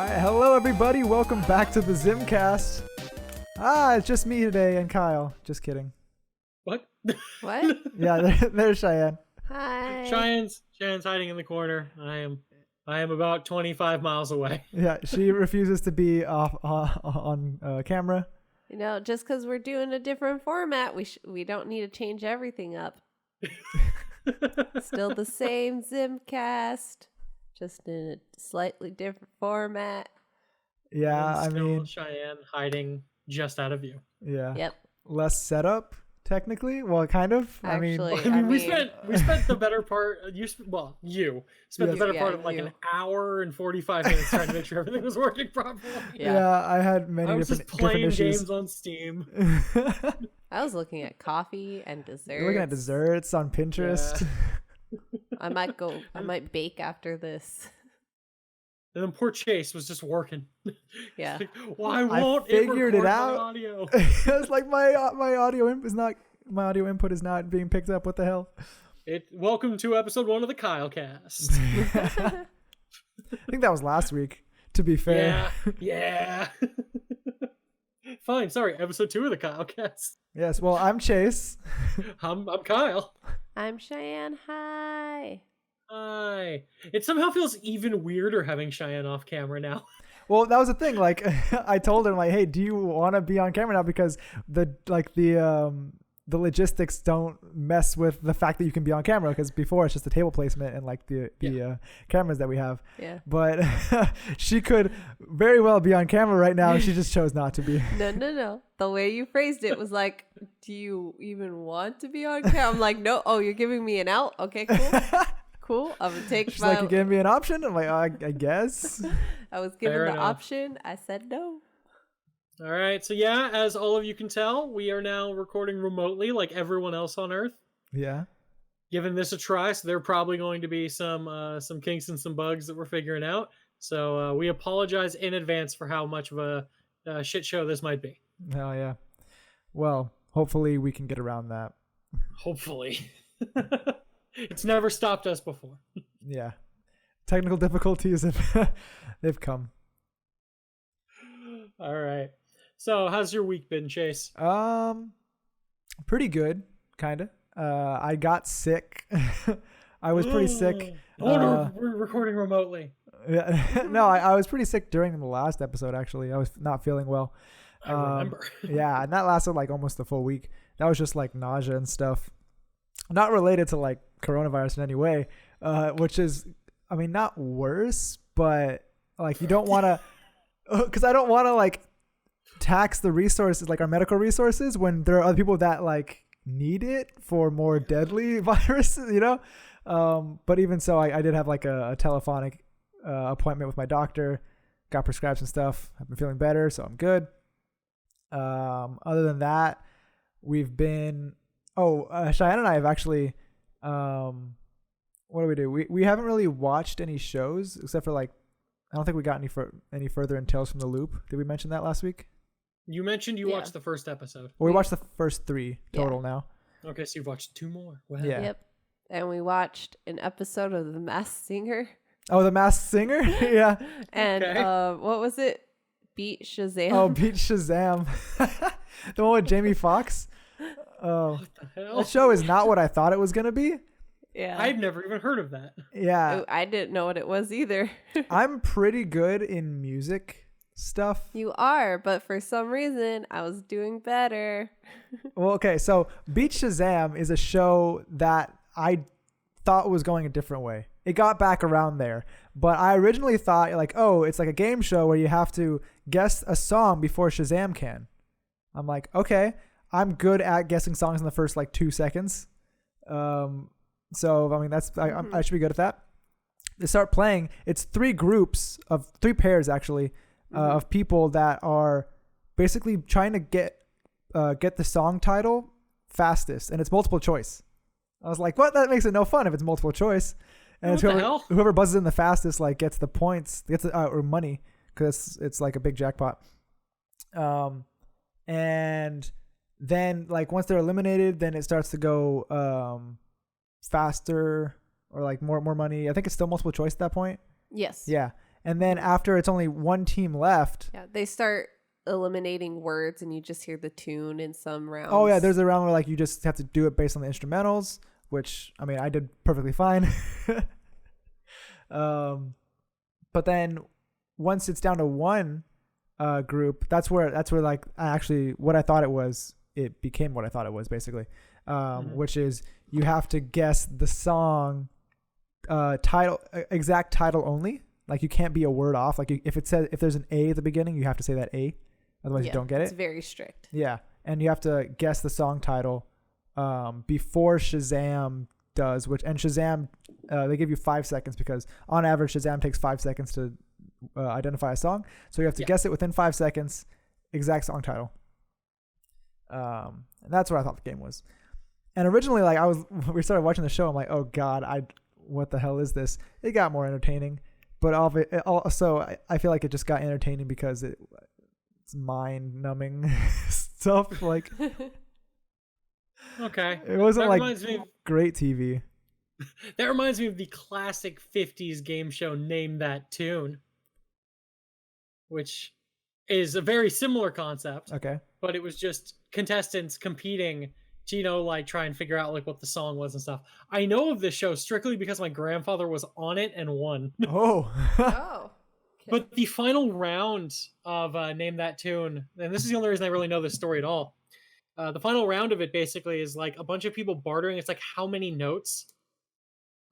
Alright, hello everybody, welcome back to the ZymCast. It's just me today and Kyle. Just kidding. What? What? Yeah, there's Cheyenne. Hi. Cheyenne's hiding in the corner. I am about 25 miles away. Yeah, she refuses to be on camera. You know, just because we're doing a different format, we don't need to change everything up. Still the same ZymCast, just in a slightly different format. Yeah, And I still mean, Cheyenne hiding just out of view. yeah. Yep. Less setup, technically. Well, kind of. Actually, I mean, we spent the better part. You spent the better part of like you. an hour and 45 minutes trying to make sure everything was working properly. Yeah, I had many I was different, just playing different issues. games on Steam. I was looking at coffee and desserts. You're looking at desserts on Pinterest. Yeah. I might bake after this. And then poor Chase was just working. Yeah. Why won't I figured it it record out. my audio? It's like my audio input is not being picked up. What the hell? Welcome to episode 1 of the Kyle Cast. I think that was last week, to be fair. Yeah. Fine, sorry, episode 2 of the Kyle Cast. Yes, well, I'm Chase. I'm Kyle. I'm Cheyenne. Hi. Hi. It somehow feels even weirder having Cheyenne off camera now. Well, that was the thing. Like, I told him, like, hey, do you want to be on camera now? Because the logistics don't mess with the fact that you can be on camera. Because before it's just the table placement and like the cameras that we have. Yeah. But she could very well be on camera right now. She just chose not to be. No. The way you phrased it was like, do you even want to be on camera? I'm like, no. Oh, you're giving me an out? Okay, cool. Cool. I'm gonna take She's like, you gave me an option? I'm like, I guess. I was given Fair the enough. option. I said no. All right, so yeah, as all of you can tell, we are now recording remotely like everyone else on Earth. Yeah. Giving this a try, so there are probably going to be some kinks and some bugs that we're figuring out. So we apologize in advance for how much of a shit show this might be. Oh, yeah. Well, hopefully we can get around that. Hopefully. It's never stopped us before. Yeah. Technical difficulties they've come. All right. So, how's your week been, Chase? Pretty good, kind of. I got sick. I was pretty sick. We're recording remotely. Yeah. No, I was pretty sick during the last episode, actually. I was not feeling well. I remember. Yeah, and that lasted like almost a full week. That was just like nausea and stuff. Not related to like coronavirus in any way, which is, I mean, not worse, but like you don't want to, because I don't want to like tax the resources, like our medical resources, when there are other people that like need it for more deadly viruses, you know? But even so, I did have like a telephonic appointment with my doctor, got prescribed some stuff. I've been feeling better, so I'm good. Other than that, we've been... Cheyenne and I have actually, what do we do? We haven't really watched any shows except for like, I don't think we got any further in Tales from the Loop. Did we mention that last week? You mentioned you watched the first episode. Well, we watched the first 3 total now. Okay, so you've watched 2 more. Wow. Yeah. Yep. And we watched an episode of The Masked Singer. Oh, The Masked Singer? Yeah. And Okay. what was it? Beat Shazam. Oh, Beat Shazam. The one with Jamie Foxx? Oh, What the hell? that show is not what I thought it was going to be. Yeah. I've never even heard of that. Yeah. I didn't know what it was either. I'm pretty good in music stuff. You are, but for some reason, I was doing better. Well, okay, so Beat Shazam is a show that I thought was going a different way. It got back around there, but I originally thought like, oh, it's like a game show where you have to guess a song before Shazam can. I'm like, okay, I'm good at guessing songs in the first like 2 seconds. So I mean, I should be good at that. They start playing. It's 3 pairs actually, of people that are basically trying to get the song title fastest, and it's multiple choice. I was like, what? That makes it no fun if it's multiple choice. And What the hell? whoever buzzes in the fastest like gets the points, or money, because it's like a big jackpot. And then like once they're eliminated, then it starts to go faster, or like more money. I think it's still multiple choice at that point. Yes. Yeah. And then after it's only one team left. Yeah, they start eliminating words and you just hear the tune in some rounds. Oh yeah, there's a round where like you just have to do it based on the instrumentals, which I mean I did perfectly fine. But then once it's down to one group, that's where like actually what I thought it was, it became what I thought it was basically, which is you have to guess the song title, exact title only. Like you can't be a word off. Like if there's an A at the beginning, you have to say that A, otherwise you don't get it. It's very strict. Yeah, and you have to guess the song title before Shazam does, and Shazam they give you 5 seconds because on average Shazam takes 5 seconds to identify a song, so you have to guess it within 5 seconds, exact song title. And that's what I thought the game was. And originally, like we started watching the show, I'm like, oh god, what the hell is this? It got more entertaining, but also I feel like it just got entertaining because it's mind-numbing stuff. Like, okay, it wasn't like great TV. That reminds me of the classic 50s game show Name That Tune, which is a very similar concept. Okay. But it was just contestants competing to, like try and figure out like what the song was and stuff. I know of this show strictly because my grandfather was on it and won. Oh. Oh. Okay. But the final round of Name That Tune, and this is the only reason I really know this story at all. The final round of it basically is like a bunch of people bartering. It's like how many notes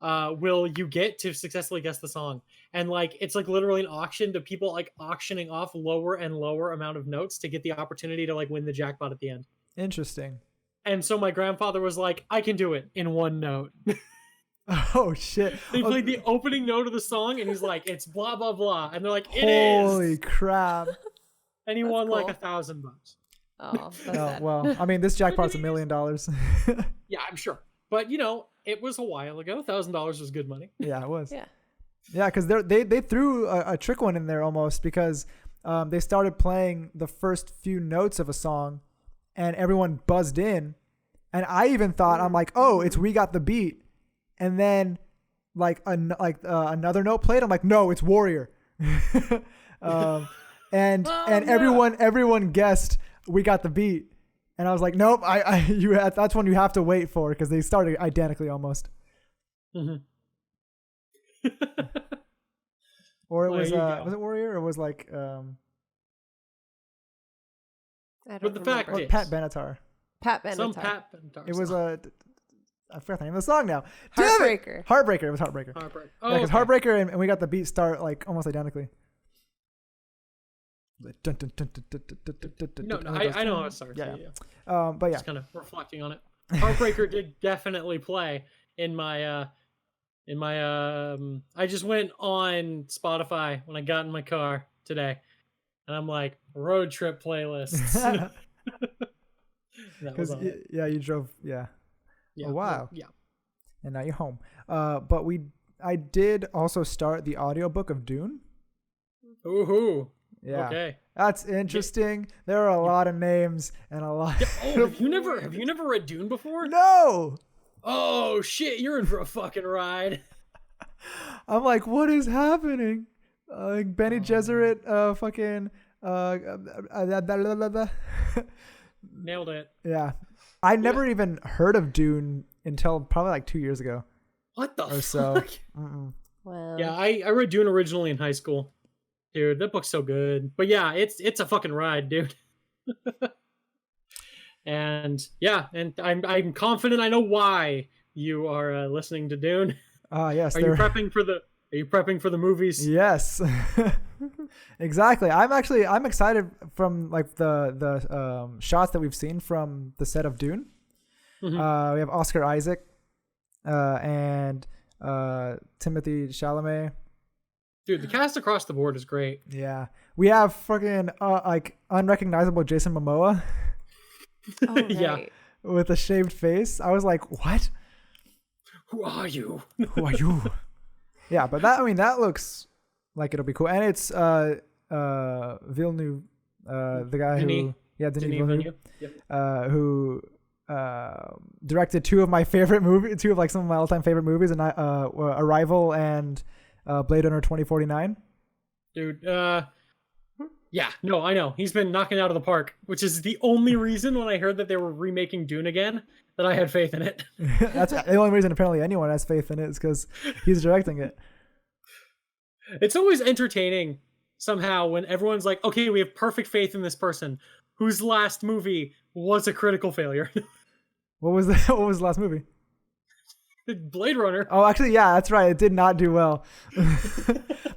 will you get to successfully guess the song? And like it's like literally an auction to people like auctioning off lower and lower amount of notes to get the opportunity to like win the jackpot at the end. Interesting. And so my grandfather was like, I can do it in one note. Oh shit. They played the opening note of the song and he's like, it's blah blah blah. And they're like, it Holy is. crap. And he won like $1,000. Oh, that's sad. Well, I mean this jackpot's $1 million. Yeah, I'm sure. But it was a while ago. $1,000 was good money. Yeah, it was. Yeah. Yeah, because they threw a trick one in there almost because they started playing the first few notes of a song and everyone buzzed in. And I even thought, I'm like, oh, it's We Got the Beat. And then like another note played. I'm like, no, it's Warrior. And everyone guessed We Got the Beat. And I was like, nope, that's one you have to wait for because they started identically almost. Mm-hmm. Or it was it Warrior or was like but the fact is, Pat Benatar. Pat Benatar. Some Pat Benatar. It was I forgot the name of the song now. Heartbreaker. Heartbreaker. It was Heartbreaker. Heartbreaker. Oh, yeah, because Heartbreaker and We Got the Beat start like almost identically. No, I know how it starts. Yeah. But yeah. Just kind of reflecting on it. Heartbreaker did definitely play in my I just went on Spotify when I got in my car today and I'm like road trip playlists. Because you drove yeah. Oh, wow. Yeah. And now you're home. But I did also start the audiobook of Dune. Ooh. Yeah. Okay. That's interesting. There are a lot of names and a lot. Yeah. Oh, have you never read Dune before? No. Oh shit! You're in for a fucking ride. I'm like, what is happening? Benny Gesserit, fucking, Nailed it. Yeah, I never even heard of Dune until probably like 2 years ago. What the or fuck? so. Wow. Yeah, I read Dune originally in high school. Dude, that book's so good. But yeah, it's a fucking ride, dude. And yeah, and I'm confident I know why you are listening to Dune. Yes. Are you prepping for the movies? Yes. Exactly. I'm excited from like the shots that we've seen from the set of Dune. Mm-hmm. We have Oscar Isaac and Timothée Chalamet. Dude, the cast across the board is great. Yeah. We have fucking like unrecognizable Jason Momoa. Oh, right. Yeah. With a shaved face. I was like, what? Who are you? Who are you? Yeah, but that looks like it'll be cool. And it's Villeneuve, the guy Denis Villeneuve. Yep. Who directed two of my favorite movies, two of like some of my all-time favorite movies, and Arrival and Blade Runner 2049. Dude, yeah, no, I know. He's been knocking it out of the park, which is the only reason when I heard that they were remaking Dune again that I had faith in it. That's the only reason apparently anyone has faith in it is because he's directing it. It's always entertaining somehow when everyone's like, okay, we have perfect faith in this person whose last movie was a critical failure. What was the last movie? Blade Runner. Oh, actually, yeah, that's right. It did not do well.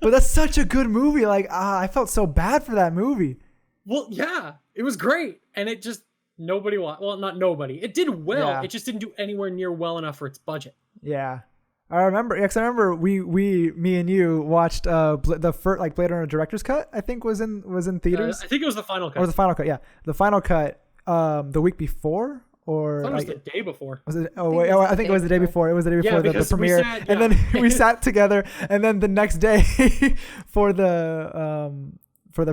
But that's such a good movie. Like, I felt so bad for that movie. Well, yeah, it was great. And it just, nobody watched. Well, not nobody. It did well. Yeah. It just didn't do anywhere near well enough for its budget. Yeah. I remember, because I remember me and you watched the first, like, Blade Runner director's cut, I think was in theaters. I think it was the final cut. Or the final cut, yeah. The final cut the week before. Or I thought it was like, the day before. Was it? Oh wait, I think it was the day before. It was the day before the premiere, and then we sat together, and then the next day for the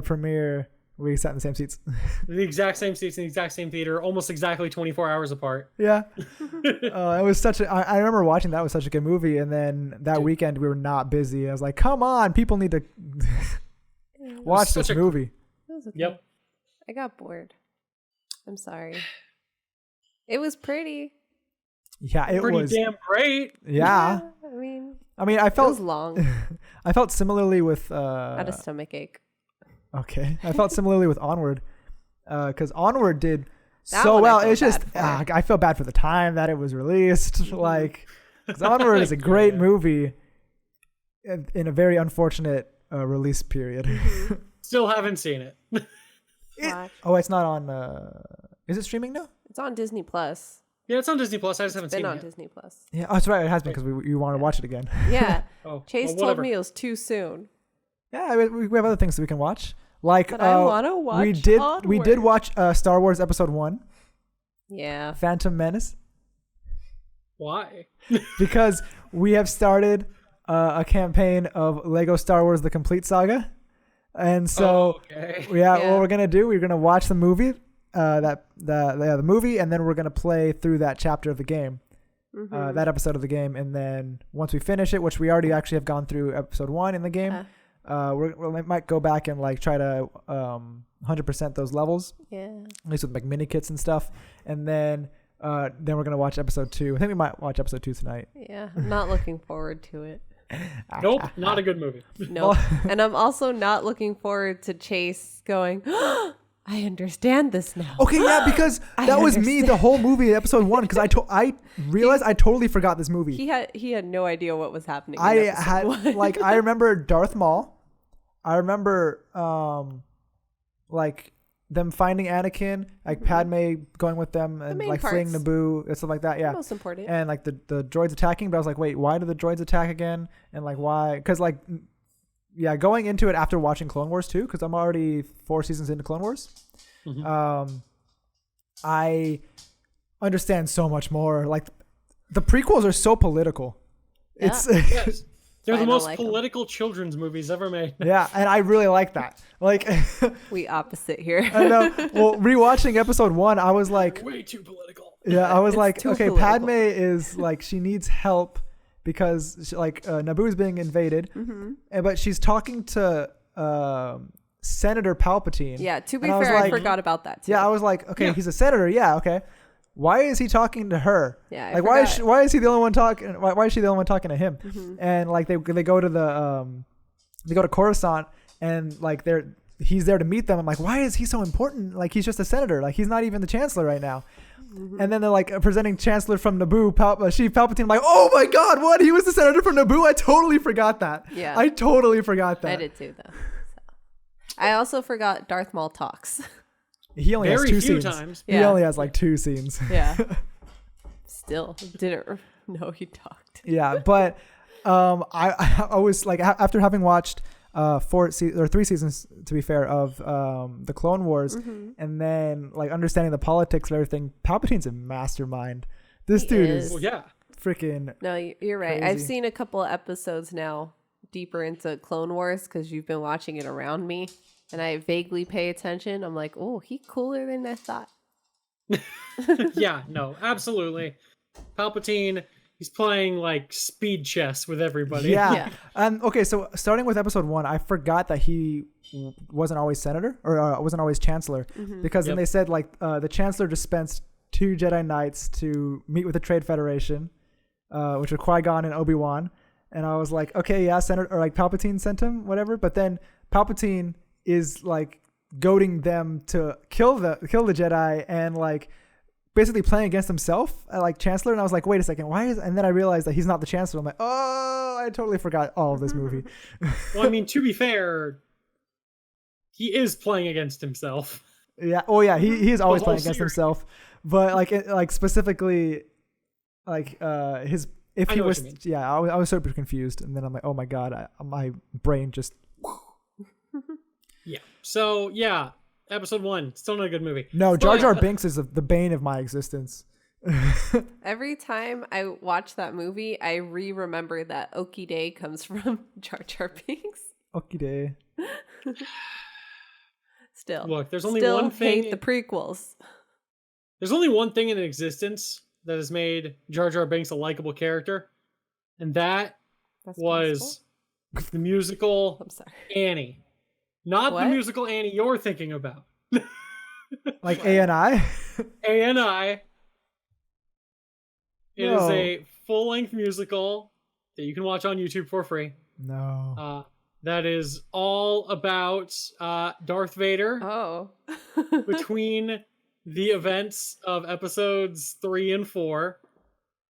premiere, we sat in the same seats. The exact same seats in the exact same theater, almost exactly 24 hours apart. Yeah, it was such a. I remember watching that. It was such a good movie, and then that weekend we were not busy. I was like, come on, people need to watch this movie. Okay. Yep. I got bored. I'm sorry. It was pretty. Yeah, it pretty was damn great. Yeah. I mean, I felt it was long. I felt similarly with I had a stomach ache. Okay, I felt similarly with Onward, because Onward did That so one I well. feel It's just bad for. I feel bad for the time that it was released. Like, 'cause Onward is a great movie in a very unfortunate release period. Still haven't seen it. It's not on. Is it streaming now? It's on Disney Plus. Yeah, it's on Disney Plus. I just haven't seen it. Been on yet. Disney Plus. Yeah, that's right. It has been because you want to watch it again. Yeah. Oh, Chase well, told whatever. me it was too soon. Yeah, we have other things that we can watch. Like, But I want to watch. we did Onward. watch Star Wars Episode 1, Yeah. Phantom Menace, Why? because we have started a campaign of Lego Star Wars: The Complete Saga, and so okay. yeah, Yeah. what we're gonna do, we're gonna watch the movie, the movie, and then we're gonna play through that chapter of the game, that episode of the game, and then once we finish it, which we already actually have gone through episode 1 in the game, we might go back and like try to 100% those levels, Yeah. at least with like mini kits and stuff, and then we're gonna watch episode 2. I think we might watch episode 2 tonight. Yeah. I'm not looking forward to it. Nope, not a good movie. No. And I'm also not looking forward to Chase going, I understand this now. Okay, yeah, because that was me the whole movie, episode 1, because I realized I totally forgot this movie. He had no idea what was happening. in I episode had 1. like I remember Darth Maul. I remember like them finding Anakin, like Padme going with them and main like fleeing parts. Naboo and stuff like that. Yeah. Most important. And like the droids attacking, but I was like, wait, why did the droids attack again? And like why? Because like, yeah, going into it after watching Clone Wars too, because I'm already 4 seasons into Clone Wars. I understand so much more. Like the prequels are so political. Yeah. It's Yes. They're I the don't most like 'em. political children's movies ever made. yeah, and I really like that. Like We opposite here. I know. Well, rewatching episode 1, I was like, Way too political. yeah, I was It's like, too okay, political. Padme is like, she needs help because Naboo is being invaded, but she's talking to Senator Palpatine. Yeah, to be And I was fair, I like- forgot about that too. Yeah, I was like, okay, Yeah. he's a senator. Yeah, okay. Why is he talking to her? Yeah, I like forgot. why is he the only one talking? Why is she the only one talking to him? And like they go to they go to Coruscant and like he's there to meet them. I'm like, why is he so important? Like he's just a senator. Like he's not even the chancellor right now. And then they're like presenting Chancellor from Naboo, Sheev Palpatine. I'm like, oh my God, what? He was the senator from Naboo? I totally forgot that. Yeah. I totally forgot that. I did too, though. So. I also forgot Darth Maul talks. He only Very has 2 few scenes. times. He Yeah. only has like 2 scenes. Yeah. Still didn't know he talked. Yeah, but I was like after having watched 3 seasons, to be fair, of the Clone Wars, and then like understanding the politics of everything, Palpatine's a mastermind. This He dude is. is Well, yeah. freaking. No, you're right. I've Crazy. seen a couple episodes now deeper into Clone Wars because you've been watching it around me, and I vaguely pay attention. I'm like, oh, he cooler than I thought. Yeah, no, absolutely. Palpatine He's playing like speed chess with everybody. Yeah. Okay, so starting with episode 1, I forgot that he wasn't always senator or wasn't always chancellor, because then they said like the chancellor dispensed 2 Jedi Knights to meet with the Trade Federation, which were Qui-Gon and Obi-Wan, and I was like, okay, yeah, Senator, or like Palpatine sent him, whatever. But then Palpatine is like goading them to kill the Jedi and like basically playing against himself, like Chancellor. And I was like, wait a second, why is? And then I realized that he's not the Chancellor. I'm like, oh, I totally forgot all of this movie. Well, I mean, to be fair, he is playing against himself. Yeah. Oh yeah. He is always playing against series. himself, but like specifically, like his. If I he know what was, you mean. yeah, I was super confused, and then I'm like, oh my god, my brain just. Yeah. So yeah, episode 1, still not a good movie. No, Jar Jar But- Binks is the bane of my existence. Every time I watch that movie, I remember that Okie Day comes from Jar Jar Binks. Okie day. Still, Look, there's only still one thing. hate the prequels. There's only one thing in existence that has made Jar Jar Binks a likable character, and that That's was possible? the musical I'm sorry. Annie. Not What? the musical Annie you're thinking about. Like A&I. A&I. It is No. a full-length musical that you can watch on YouTube for free. No. That is all about Darth Vader Oh. between the events of episodes 3 and 4,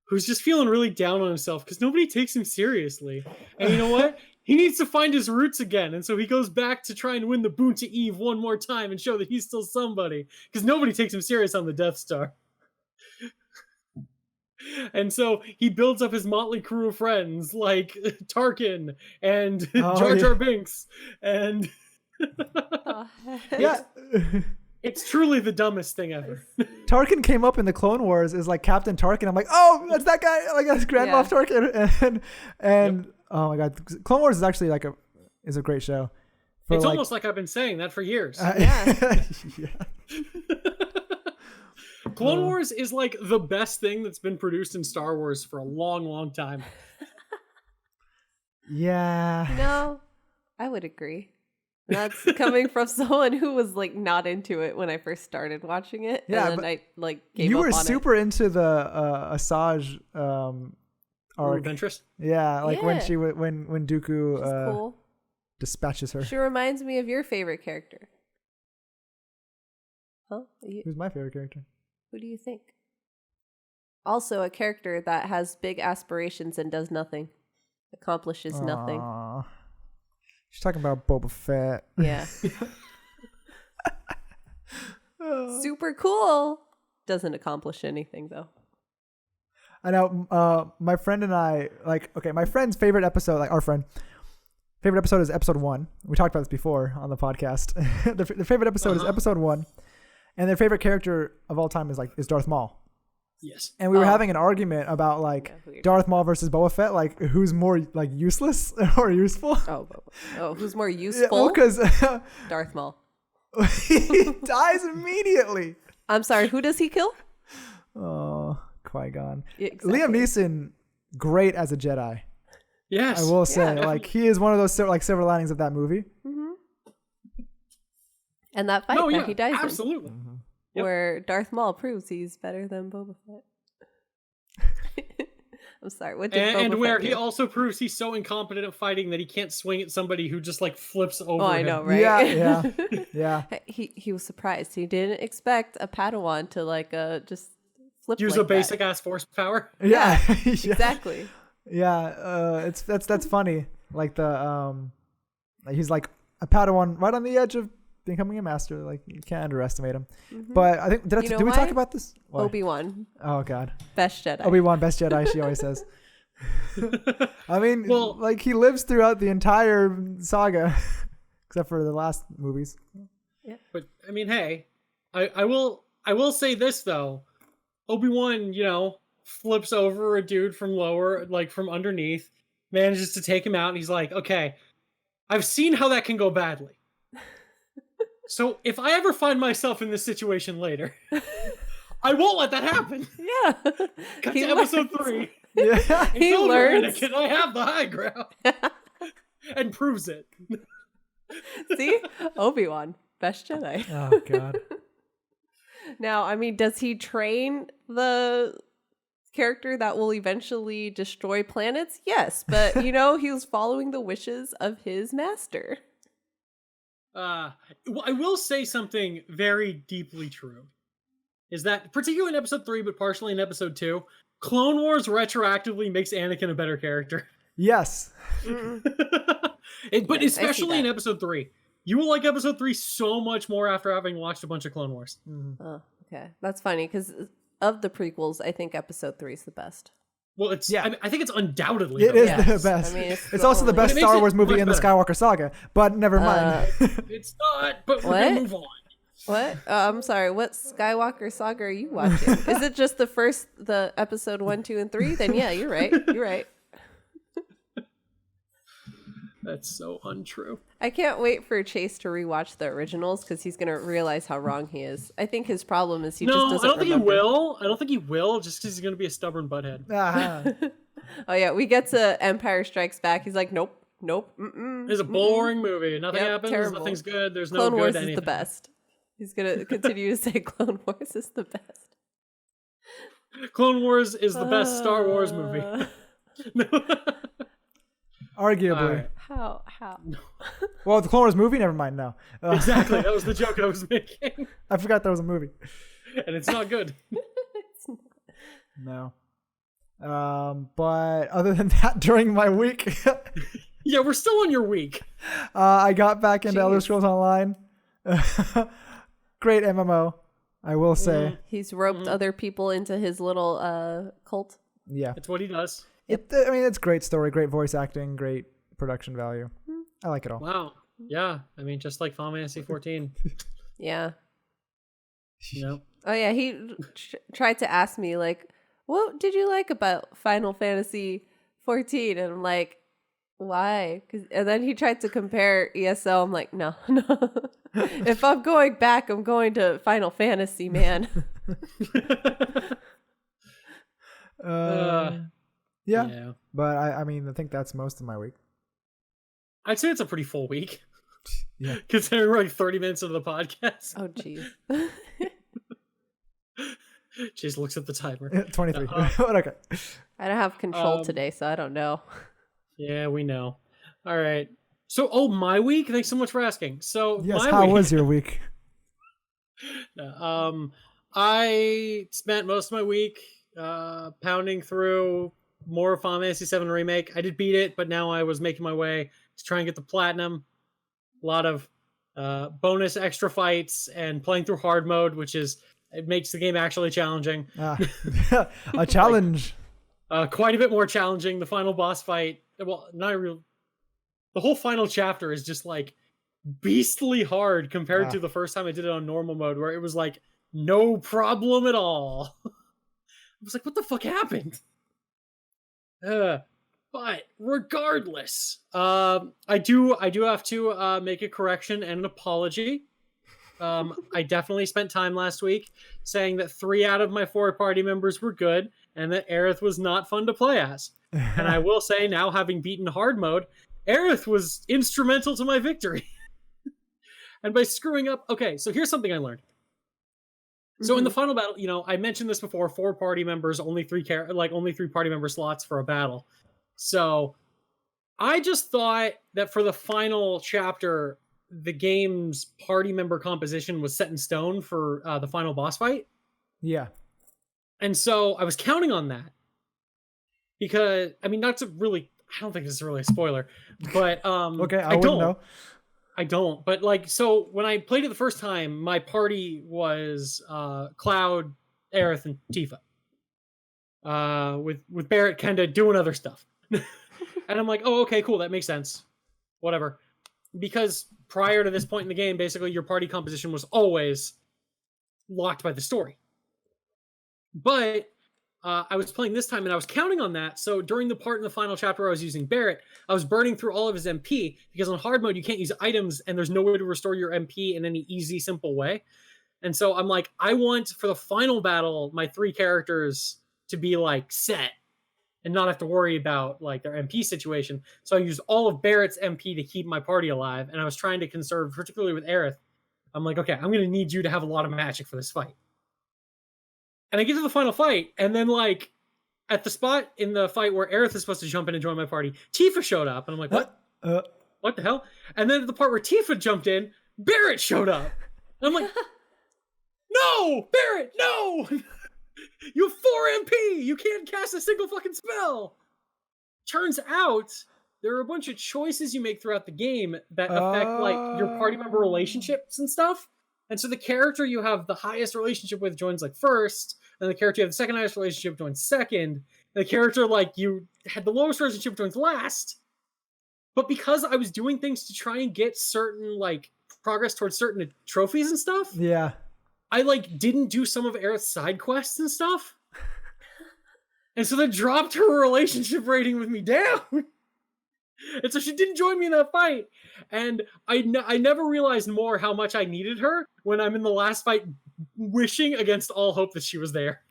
who's just feeling really down on himself because nobody takes him seriously. And you know what? He needs to find his roots again. And so he goes back to try and win the boon to Eve one more time and show that he's still somebody, because nobody takes him serious on the Death Star. And so he builds up his motley crew of friends like Tarkin and Jar Jar Binks. And Oh, heck. Yeah. it's truly the dumbest thing ever. Tarkin came up in the Clone Wars as like Captain Tarkin. I'm like, oh, that's that guy. Like that's Grand Moff Tarkin. And oh my god, Clone Wars is actually like a great show. For It's like, almost like I've been saying that for years. Yeah. Yeah. Clone Wars is like the best thing that's been produced in Star Wars for a long, long time. Yeah. No, I would agree. That's coming from someone who was like not into it when I first started watching it. Yeah, and but then I like gave You up were on super into the Asajj arc. Ventress. Yeah, like when Yeah. she when it. Dooku Which is cool. dispatches her. She reminds me of your favorite character. Huh? Who's my favorite character? Who do you think? Also, a character that has big aspirations and does nothing, accomplishes nothing. Aw. She's talking about Boba Fett. Yeah. Super cool. Doesn't accomplish anything though. I know. My friend and I my friend's favorite episode, like our friend favorite episode is episode 1. We talked about this before on the podcast. The favorite episode is episode 1, and their favorite character of all time is Darth Maul. Yes. And we were Oh. having an argument about like Yeah, who you're Darth Maul versus Boba Fett, like who's more like useless or useful. Oh, who's more Yeah, useful? because Darth Maul. he dies immediately. I'm sorry, who does he kill? Oh, Qui-Gon. Exactly. Liam Neeson, great as a Jedi. Yes. I will say, Yeah. like he is one of those silver linings of that movie. And that fight No, that yeah, he dies absolutely. in, Yep. where Darth Maul proves he's better than Boba Fett. I'm sorry, what did Boba And where Fett he do? also proves he's so incompetent at fighting that he can't swing at somebody who just like flips over Oh, I him. know, right? Yeah, yeah. He was surprised. He didn't expect a Padawan to like just flip Use like a basic ass force power. Yeah, that. yeah. Exactly. Yeah, that's funny. Like like he's like a Padawan right on the edge of becoming a master. Like you can't underestimate him. But I think You know did we talk why? about this? Why? Obi-Wan, Oh god, best Jedi. Obi-Wan, best Jedi. She always says. I mean, Well- like he lives throughout the entire saga, except for the last movies. But I mean, hey, I will say this though. Obi-Wan, flips over a dude from lower, like from underneath, manages to take him out, and he's like, okay, I've seen how that can go badly. So if I ever find myself in this situation later, I won't let that happen. Yeah. Cut He to episode learns. 3. Yeah. He Elder learns. Anakin, I have the high ground. And proves it. See? Obi-Wan, best Jedi. Oh God. Now, I mean, does he train the character that will eventually destroy planets? Yes, but he was following the wishes of his master. Well, I will say something very deeply true. Is that, particularly in episode 3, but partially in episode 2, Clone Wars retroactively makes Anakin a better character. Yes. But Yes, I see especially in that. episode 3. You will like episode 3 so much more after having watched a bunch of Clone Wars. Oh, okay. That's funny, because of the prequels, I think episode 3 is the best. Well, it's Yeah. I think it's undoubtedly It the is best. Yes. the best. I mean, it's also the only- best It makes Star it Wars movie much in the better. Skywalker saga, but never mind. It's not, but we're What? gonna move on. What? I'm sorry. What Skywalker saga are you watching? Is it just the episode 1, 2, and 3? Then yeah, you're right. You're right. That's so untrue. I can't wait for Chase to rewatch the originals because he's gonna realize how wrong he is. I think his problem is he just No, I doesn't don't think remember. he will. I don't think he will, just because he's gonna be a stubborn butthead. Ah, Oh yeah, we get to Empire Strikes Back. He's like, nope, mm-mm. It's a boring movie. Nothing Yep, happens. terrible. Nothing's good. There's no Clone good Wars anything. is the best. He's gonna continue to say Clone Wars is the best. Clone Wars is the best Star Wars movie. arguably. Alright. How? Well, the Clone Wars movie. Never mind. No. Exactly. That was the joke I was making, I forgot there was a movie. and it's not good. No. But other than that, during my week, Yeah, we're still on your week. I got back into Elder Jeez. Scrolls Online. Great MMO, I will say. He's roped other people into his little cult. Yeah. It's what he does. I mean, it's great story, great voice acting, great production value. I like it all. Wow. Yeah. I mean, just like Final Fantasy 14. Yeah. You know. Oh yeah, he tried to ask me like, "What did you like about Final Fantasy 14?" And I'm like, "Why?" And then he tried to compare ESO. I'm like, "No, no. If I'm going back, I'm going to Final Fantasy, man." Yeah. But I mean, I think that's most of my week. I'd say it's a pretty full week. Yeah. Considering we're like 30 minutes into the podcast. Oh jeez. She just looks at the timer. 23. But okay. I don't have control Um, today, so I don't know. Yeah, we know. All right. So, my week? Thanks so much for asking. So, Yes, my how week, was your week? I spent most of my week pounding through more Final Fantasy VII Remake. I did beat it, but now I was making my way to try and get the platinum. A lot of bonus extra fights and playing through hard mode, it makes the game actually challenging. A challenge. Quite a bit more challenging. The final boss fight, well, not real. The whole final chapter is just like beastly hard compared Yeah. to the first time I did it on normal mode, where it was like no problem at all. I was like, what the fuck happened? But regardless, I do have to make a correction and an apology. I definitely spent time last week saying that 3 out of my 4 party members were good and that Aerith was not fun to play as. And I will say now, having beaten hard mode, Aerith was instrumental to my victory. And by screwing up, okay, so here's something I learned. So in the final battle, I mentioned this before, 4 party members, only 3 party member slots for a battle. So I just thought that for the final chapter, the game's party member composition was set in stone for the final boss fight. Yeah. And so I was counting on that. Because, I mean, I don't think this is really a spoiler, but Okay, I wouldn't know. I don't. But so when I played it the first time, my party was Cloud, Aerith, and Tifa. With Barrett kind of doing other stuff. And I'm like, oh, okay, cool, that makes sense. Whatever. Because prior to this point in the game, basically your party composition was always locked by the story. But I was playing this time and I was counting on that. So during the part in the final chapter where I was using Barrett, I was burning through all of his MP because on hard mode you can't use items and there's no way to restore your MP in any easy, simple way. And so I'm like, I want for the final battle my 3 characters to be set. and not have to worry about like their MP situation. So I used all of Barrett's MP to keep my party alive, and I was trying to conserve, particularly with Aerith. I'm like, okay, I'm gonna need you to have a lot of magic for this fight. And I get to the final fight, and then like at the spot in the fight where Aerith is supposed to jump in and join my party, Tifa showed up, and I'm like, what? What the hell? And then at the part where Tifa jumped in, Barrett showed up. And I'm like, no, Barrett, no! You have 4 MP! You can't cast a single fucking spell! Turns out, there are a bunch of choices you make throughout the game that affect like your party member relationships and stuff. And so the character you have the highest relationship with joins like first, and the character you have the second highest relationship joins second, and the character like you had the lowest relationship joins last. But because I was doing things to try and get certain like progress towards certain trophies and stuff, yeah, I like didn't do some of Aerith's side quests and stuff. And so that dropped her relationship rating with me down. And so she didn't join me in that fight. And I never realized more how much I needed her when I'm in the last fight wishing against all hope that she was there.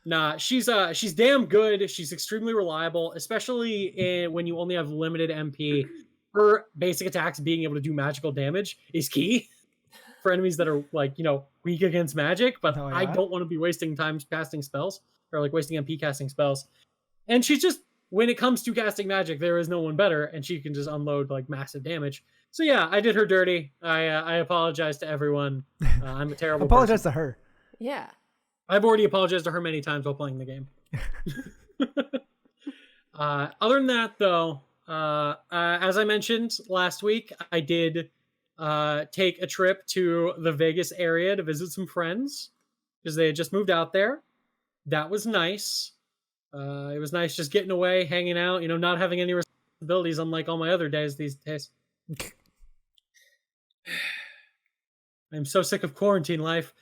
Nah, she's damn good. She's extremely reliable, especially when you only have limited MP. Her basic attacks being able to do magical damage is key for enemies that are like, you know, weak against magic, but I don't want to be wasting time casting spells or like wasting MP casting spells. And she's just, when it comes to casting magic, there is no one better, and she can just unload like massive damage. So yeah, I did her dirty. I apologize to everyone. I'm a terrible apologize person. to her. Yeah. I've already apologized to her many times while playing the game. Other than that, though, as I mentioned last week, I did take a trip to the Vegas area to visit some friends because they had just moved out there. That was nice. It was nice just getting away, hanging out, you know, not having any responsibilities unlike all my other days these days. I'm so sick of quarantine life.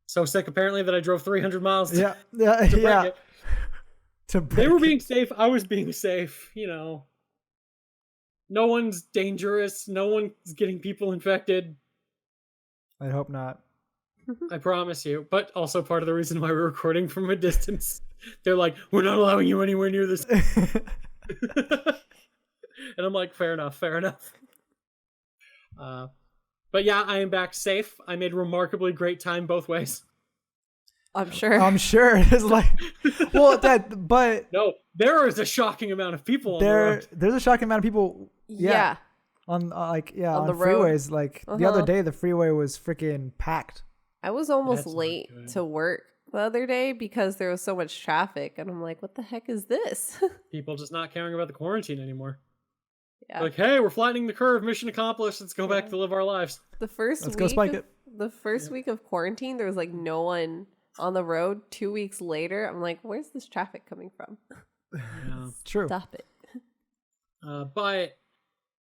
So sick, apparently, that I drove 300 miles to break it. They were being safe. I was being safe, you know. No one's dangerous. No one's getting people infected. I hope not. I promise you. But also part of the reason why we're recording from a distance. They're like, we're not allowing you anywhere near this. And I'm like, fair enough. But yeah, I am back safe. I made remarkably great time both ways. I'm sure. It's like, well, but no, there is a shocking amount of people on the road. There's a shocking amount of people. Yeah. On on the freeways. road. Like the other day, the freeway was freaking packed. I was almost late to work the other day because there was so much traffic, and I'm like, what the heck is this? People just not caring about the quarantine anymore. Yeah. Like, hey, we're flattening the curve. Mission accomplished. Let's go back to live our lives. The first Let's week go spike it. The first week of quarantine, there was like no one on the road. 2 weeks later, I'm like, where's this traffic coming from? Yeah. True. Stop it. But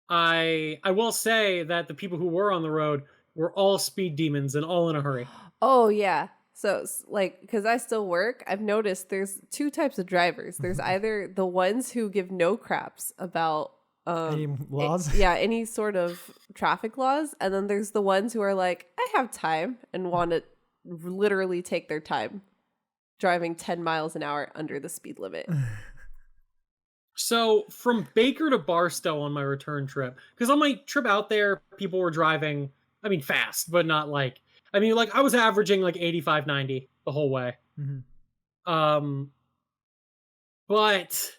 I will say that the people who were on the road were all speed demons and all in a hurry. Oh, yeah. So, like, because I still work, I've noticed there's 2 types of drivers. There's either the ones who give no craps about any laws? Any sort of traffic laws. And then there's the ones who are like, I have time, and want to literally take their time driving 10 miles an hour under the speed limit. So from Baker to Barstow on my return trip, because on my trip out there, people were driving, I mean, fast, but not like, I mean, like I was averaging like 85, 90 the whole way. Mm-hmm. But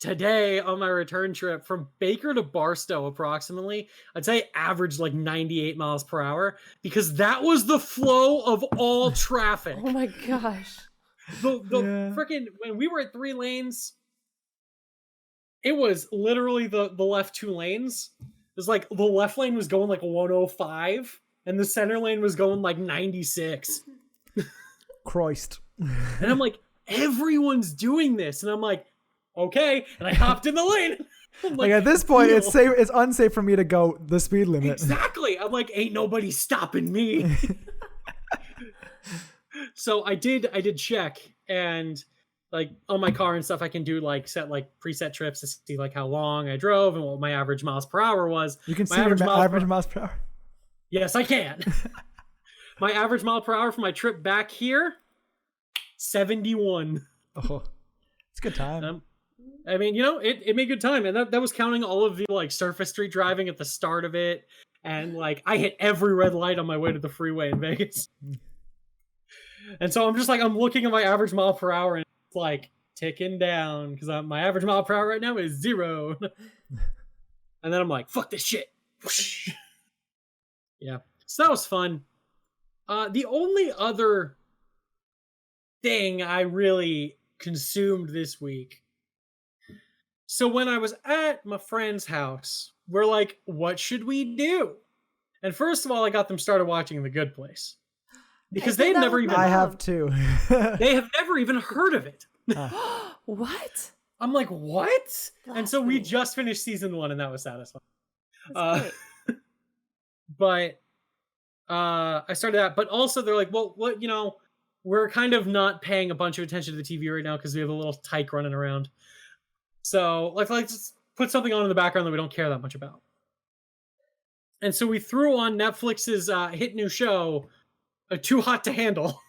today on my return trip from Baker to Barstow, approximately, I'd say average like 98 miles per hour because that was the flow of all traffic. Oh my gosh. The freaking, when we were at 3 lanes, it was literally the left 2 lanes. It was like the left lane was going like 105 and the center lane was going like 96. Christ. And I'm like, everyone's doing this. And I'm like, okay. And I hopped in the lane. Like at this point, it's safe. It's unsafe for me to go the speed limit. Exactly. I'm like, ain't nobody stopping me. So I did check, and like on my car and stuff, I can do like set like preset trips to see like how long I drove and what my average miles per hour was. You can my see your average miles per hour. Yes, I can. My average mile per hour for my trip back here, 71. Oh, it's a good time. I mean, it made good time, and that was counting all of the like surface street driving at the start of it, and like I hit every red light on my way to the freeway in Vegas. And so I'm just like, I'm looking at my average mile per hour, and it's like ticking down because my average mile per hour right now is 0. And then I'm like, fuck this shit. Yeah, so that was fun. The only other thing I really consumed this week. So when I was at my friend's house, we're like, what should we do? And first of all, I got them started watching The Good Place. Because they had never even... I have too. They have never even heard of it. What? I'm like, what? And so we Blasphemy. just finished season 1, and that was satisfying. That's great. But I started that. But also they're like, well, what, we're kind of not paying a bunch of attention to the TV right now because we have a little tyke running around. So let's just put something on in the background that we don't care that much about. And so we threw on Netflix's hit new show, Too Hot to Handle.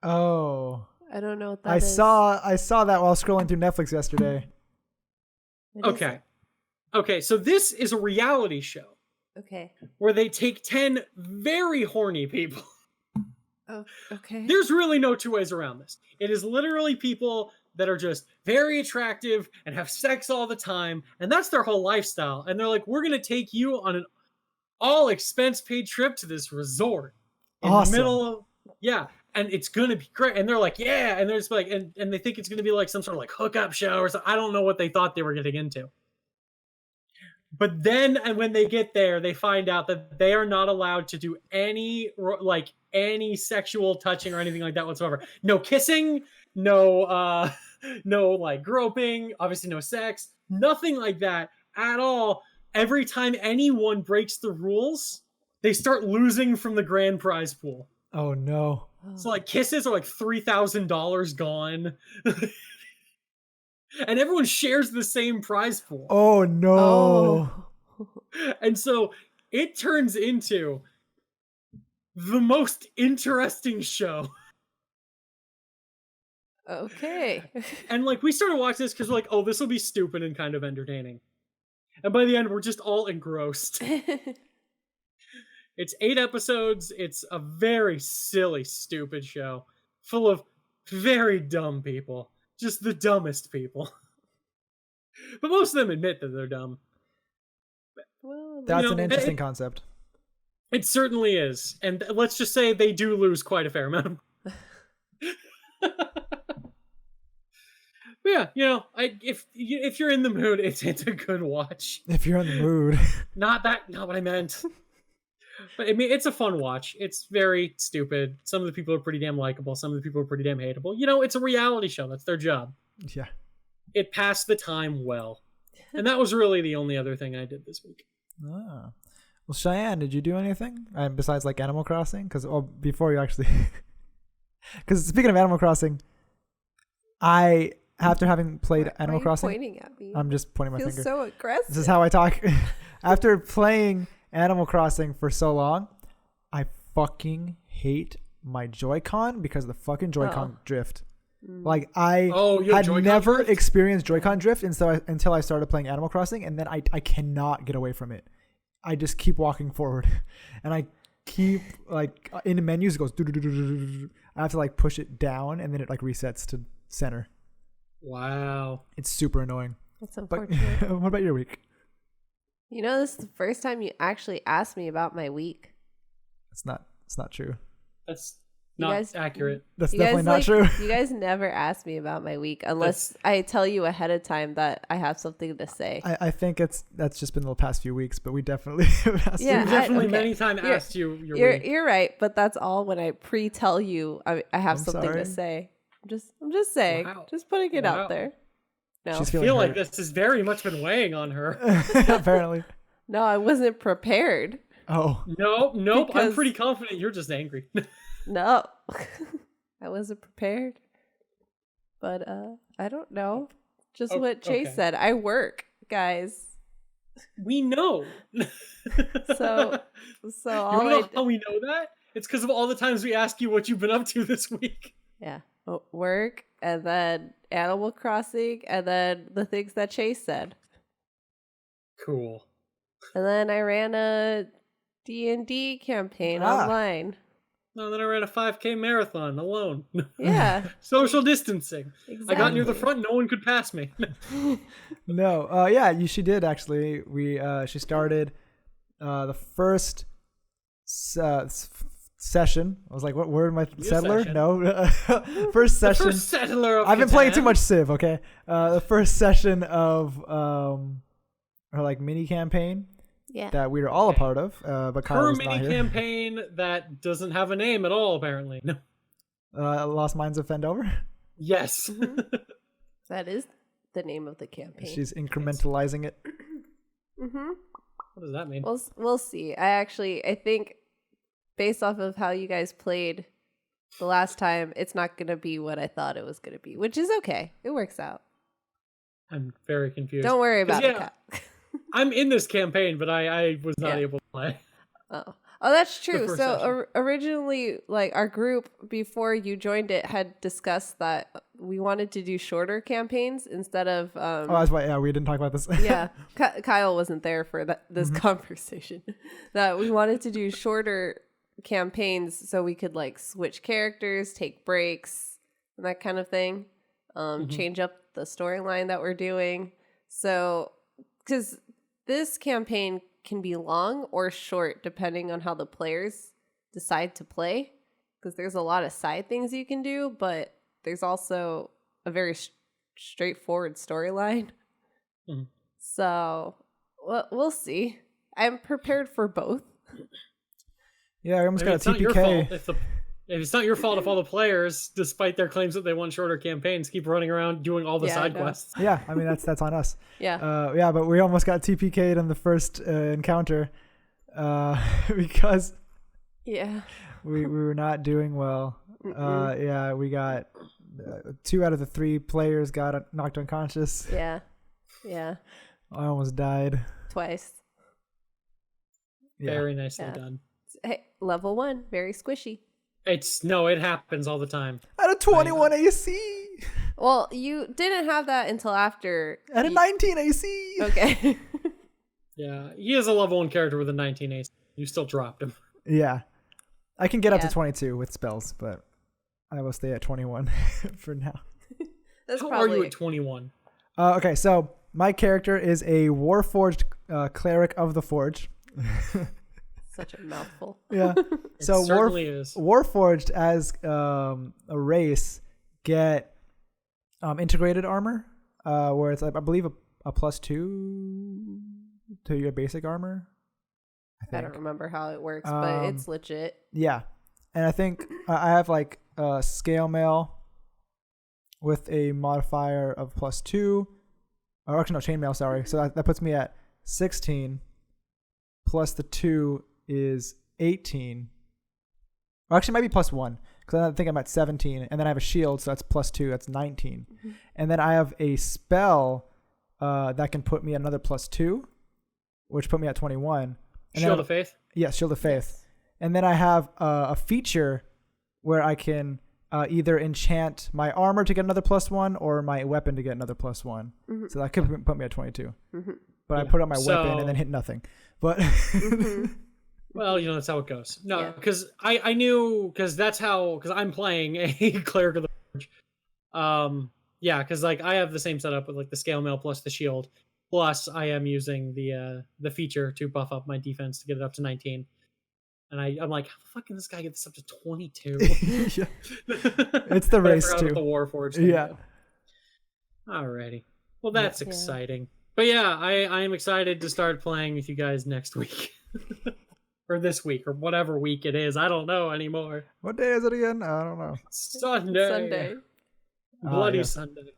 Oh. I don't know what that is. I saw that while scrolling through Netflix yesterday. What is Okay. Okay, so this is a reality show it? Okay. where they take 10 very horny people. Oh, okay. There's really no two ways around this. It is literally people that are just very attractive and have sex all the time, and that's their whole lifestyle. And they're like, we're going to take you on an all expense paid trip to this resort in Awesome. the middle of, yeah, and it's going to be great. And they're like, yeah, and they're just like, and they think it's going to be like some sort of like hookup show or something. I don't know what they thought they were getting into. But then, and when they get there, they find out that they are not allowed to do any sexual touching or anything like that whatsoever. No kissing, no like groping, obviously no sex, nothing like that at all. Every time anyone breaks the rules, they start losing from the grand prize pool. Oh no. So like kisses are like $3,000 gone. And everyone shares the same prize pool. Oh no. Oh. And so it turns into the most interesting show. Okay. And like we started watching this because we're like, oh, this will be stupid and kind of entertaining. And by the end, we're just all engrossed. It's 8 episodes. It's a very silly, stupid show full of very dumb people. Just the dumbest people. But most of them admit that they're dumb. Well, That's an it- interesting concept. It certainly is. And let's just say they do lose quite a fair amount. But yeah, if you're in the mood, it's a good watch. If you're in the mood. Not what I meant. But I mean, it's a fun watch. It's very stupid. Some of the people are pretty damn likable. Some of the people are pretty damn hateable. It's a reality show. That's their job. Yeah. It passed the time well. And that was really the only other thing I did this week. Ah. Well, Cheyenne, did you do anything besides like Animal Crossing? Because before you actually, because speaking of Animal Crossing, after having played Animal Crossing, pointing at me. I'm just pointing my Feel finger. so aggressive. This is how I talk. After playing Animal Crossing for so long, I fucking hate my Joy-Con because of the fucking Joy-Con drift. Like I had Joy-Con never drift? experienced Joy-Con drift until I started playing Animal Crossing, and then I cannot get away from it. I just keep walking forward, and I keep like in the menus it goes. I have to like push it down, and then it like resets to center. Wow. It's super annoying. That's But unfortunate. what about your week? This is the first time you actually asked me about my week. It's not true. That's You not guys- accurate. That's You definitely guys, not like, true. You guys never ask me about my week unless I tell you ahead of time that I have something to say. I think that's just been the past few weeks, but we definitely have asked Yeah, We've you. definitely okay. many times You're- asked you your You're week. you're right, but that's all when I pre-tell you I have I'm something sorry. to say. I'm just saying, Wow. just putting it Wow. out there. No, She's I feeling feel like hurt. this has very much been weighing on her. Apparently. no, I wasn't prepared. Oh, Nope. I'm Because- pretty confident you're just angry. No, I wasn't prepared. But I don't know. Just Oh, what Chase okay. said. I work, guys. We know. So you all wanna know I how we know that? It's because of all the times we ask you what you've been up to this week. yeah, work, and then Animal Crossing, and then the things that Chase said. Cool. And then I ran a D&D campaign online. No, then I ran a 5K marathon alone. Yeah. Social distancing. Exactly. I got near the front, no one could pass me. No. She did actually. She started the first session. I was like, what word am I? Settler? Session. No. First session. The first settler of I've been playing Catan. too much Civ, okay? The first session of her like mini campaign that we were all a part of, but Kyle Her was not mini here. campaign that doesn't have a name at all, apparently. No. Lost Minds of Fendover. Yes. That is the name of the campaign. She's incrementalizing it. Mm-hmm. What does that mean? We'll see. I think based off of how you guys played the last time, it's not going to be what I thought it was going to be, which is okay. It works out. I'm very confused. Don't worry about it, Kat. I'm in this campaign, but I was not able to play. Oh, that's true. first So originally, like our group before you joined it had discussed that we wanted to do shorter campaigns instead of. That's why. Yeah, we didn't talk about this. Yeah, Kyle wasn't there for this conversation. That we wanted to do shorter campaigns so we could like switch characters, take breaks, and that kind of thing. Change up the storyline that we're doing. So, because this campaign can be long or short depending on how the players decide to play, because there's a lot of side things you can do, but there's also a very straightforward storyline. So we'll see. I'm prepared for both. Yeah, I almost got a It's not your fault TPK. if it's not your fault if all the players, despite their claims that they want shorter campaigns, keep running around doing all the side quests. Yeah, I mean that's on us. Yeah. But we almost got TPK'd in the first encounter because we were not doing well. We got 2 out of the 3 players got knocked unconscious. Yeah. I almost died. Twice. Yeah. Very nicely done. Hey, level 1, very squishy. It happens all the time. At a 21 AC. Well, you didn't have that until after. At a 19 AC. Okay. Yeah, he is a level 1 character with a 19 AC. You still dropped him. Yeah. I can get up to 22 with spells, but I will stay at 21 for now. That's How probably... are you at 21? Okay, so my character is a Warforged cleric of the Forge. Such a mouthful. Yeah. It certainly is. Warforged as a race get integrated armor, where it's like, I believe a +2 to your basic armor. I don't remember how it works, but it's legit. Yeah, and I think I have like scale mail with a modifier of +2, or actually no, chainmail. Sorry, so that puts me at 16 plus the 2 is 18. Or actually, it might be +1 because I think I'm at 17, and then I have a shield, so that's +2, that's 19, and then I have a spell that can put me at another +2, which put me at 21. And Shield of Faith? Yes, Shield of Faith. And then I have a feature where I can either enchant my armor to get another +1 or my weapon to get another +1. So that could put me at 22. But I put on my weapon and then hit nothing. But well, that's how it goes. No, because I knew, because I'm playing a cleric of the Forge. Because like I have the same setup with like the scale mail plus the shield. Plus, I am using the feature to buff up my defense to get it up to 19. And I'm like, how the fuck can this guy get this up to 22? Yeah. It's the race I forgot too. about the Warforged thing, Yeah. too. Alrighty. Well, that's exciting. But yeah, I am excited to start playing with you guys next week. Or this week, or whatever week it is. I don't know anymore. What day is it again? I don't know. Sunday. Bloody yes. Sunday.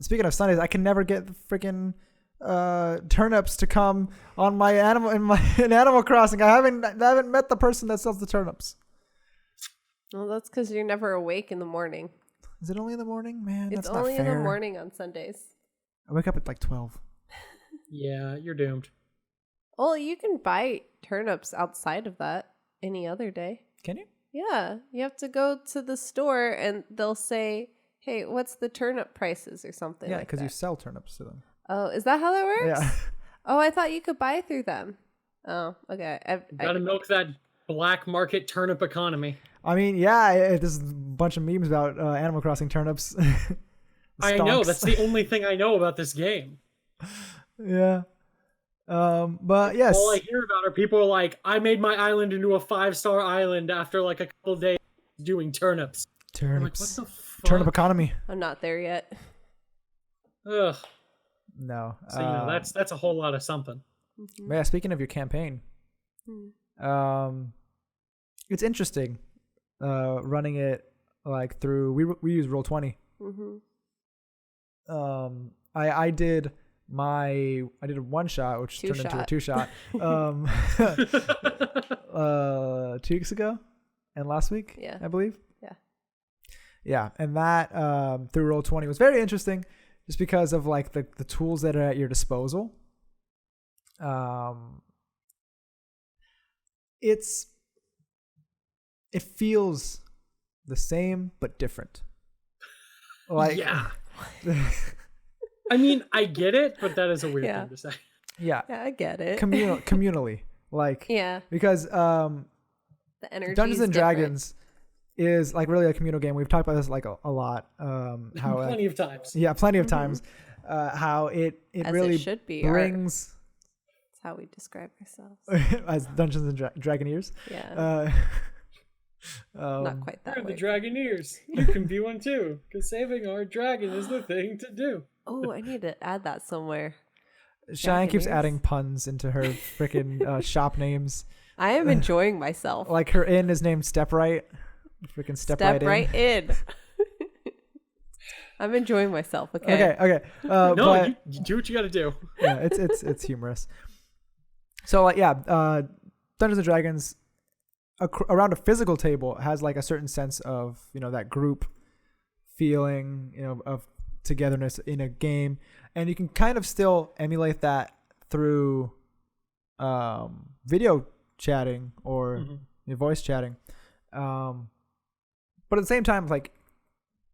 Speaking of Sundays, I can never get the freaking turnips to come on my animal in Animal Crossing. I haven't met the person that sells the turnips. Well, that's because you're never awake in the morning. Is it only in the morning, man? It's That's not only fair. in the morning on Sundays. I wake up at like 12. Yeah, you're doomed. Well, you can buy turnips outside of that any other day. Can you? Yeah, you have to go to the store and they'll say, "Hey, what's the turnip prices?" or something. Yeah, like because that. you sell turnips to them. Oh, is that how that works? Yeah. Oh, I thought you could buy through them. Oh, okay. Gotta milk that black market turnip economy. I mean, there's a bunch of memes about Animal Crossing turnips. I know, Stonks. that's the only thing I know about this game. Yeah. But yes. All I hear about are people are like, I made my island into a 5-star island after like a couple of days doing turnips. I'm like, what Turnips. the fuck? Turnip economy. I'm not there yet. Ugh. No. So that's a whole lot of something. Mhm. But yeah, speaking of your campaign, it's interesting running it like through we use Roll20. I did a one shot which turned into a 2-shot 2 weeks ago and last week, Yeah. I believe. Yeah. And that through Roll20 was very interesting just because of like the tools that are at your disposal. It feels the same but different. Like, yeah. I mean, I get it, but that is a weird Yeah. thing to say. yeah, Yeah, I get it. communally, like, Yeah, because the energy. Dungeons and Dragons is like really a communal game. We've talked about this like a lot. How Plenty of times. yeah, plenty of times. How it As really it should be. brings That's how we describe ourselves. as Dungeons and Dragoneers. Yeah, not quite We're that the way. Dragoneers. You can be one too, because saving our dragon is the thing to do. Oh, I need to add that somewhere. Cheyenne keeps Dragoneers. adding puns into her freaking shop names. I am enjoying myself. Like her inn is named Step Right. Freaking Step Right in. in. I'm enjoying myself. Okay. Okay. No, but you do what you got to do. yeah, it's humorous. So like Dungeons and Dragons around a physical table has like a certain sense of that group feeling of togetherness in a game, and you can kind of still emulate that through video chatting or voice chatting, but at the same time, like,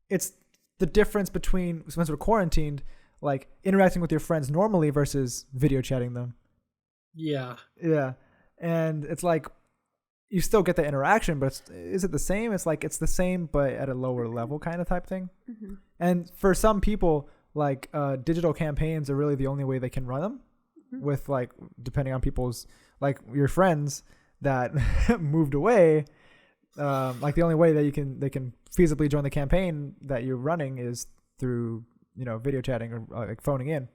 it's the difference between, since we're quarantined, like interacting with your friends normally versus video chatting them. Yeah. And it's like you still get the interaction, but is it the same? It's like it's the same but at a lower level kind of type thing. And for some people, like digital campaigns are really the only way they can run them, with like, depending on people's, like your friends that moved away, like the only way that they can feasibly join the campaign that you're running is through video chatting or like phoning in.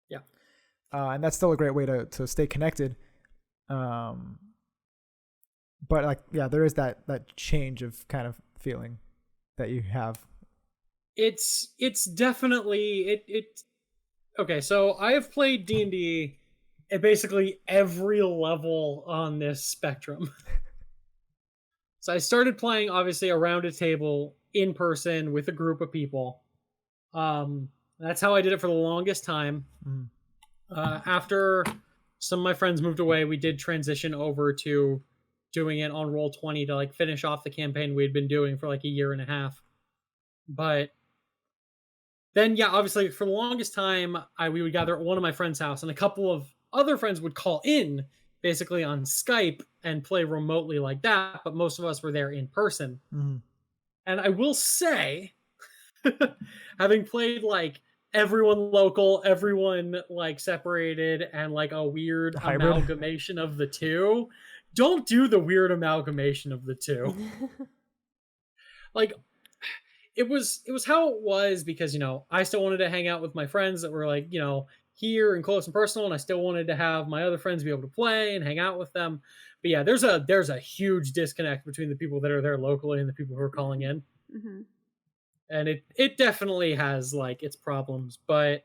Yeah. And that's still a great way to stay connected. But like, yeah, there is that change of kind of feeling that you have. It's definitely it. Okay, so I have played D&D at basically every level on this spectrum. So I started playing obviously around a table in person with a group of people. That's how I did it for the longest time. After some of my friends moved away, we did transition over to doing it on Roll20 to like finish off the campaign we had been doing for like a year and a half. But then, yeah, obviously for the longest time, we would gather at one of my friend's house, and a couple of other friends would call in basically on Skype and play remotely like that. But most of us were there in person. And I will say, having played like everyone local, everyone like separated, and like a weird Hybrid amalgamation of the two, don't do the weird amalgamation of the two. Like, it was how it was because, I still wanted to hang out with my friends that were like, here and close and personal, and I still wanted to have my other friends be able to play and hang out with them. But yeah, there's a huge disconnect between the people that are there locally and the people who are calling in. And it definitely has like its problems, but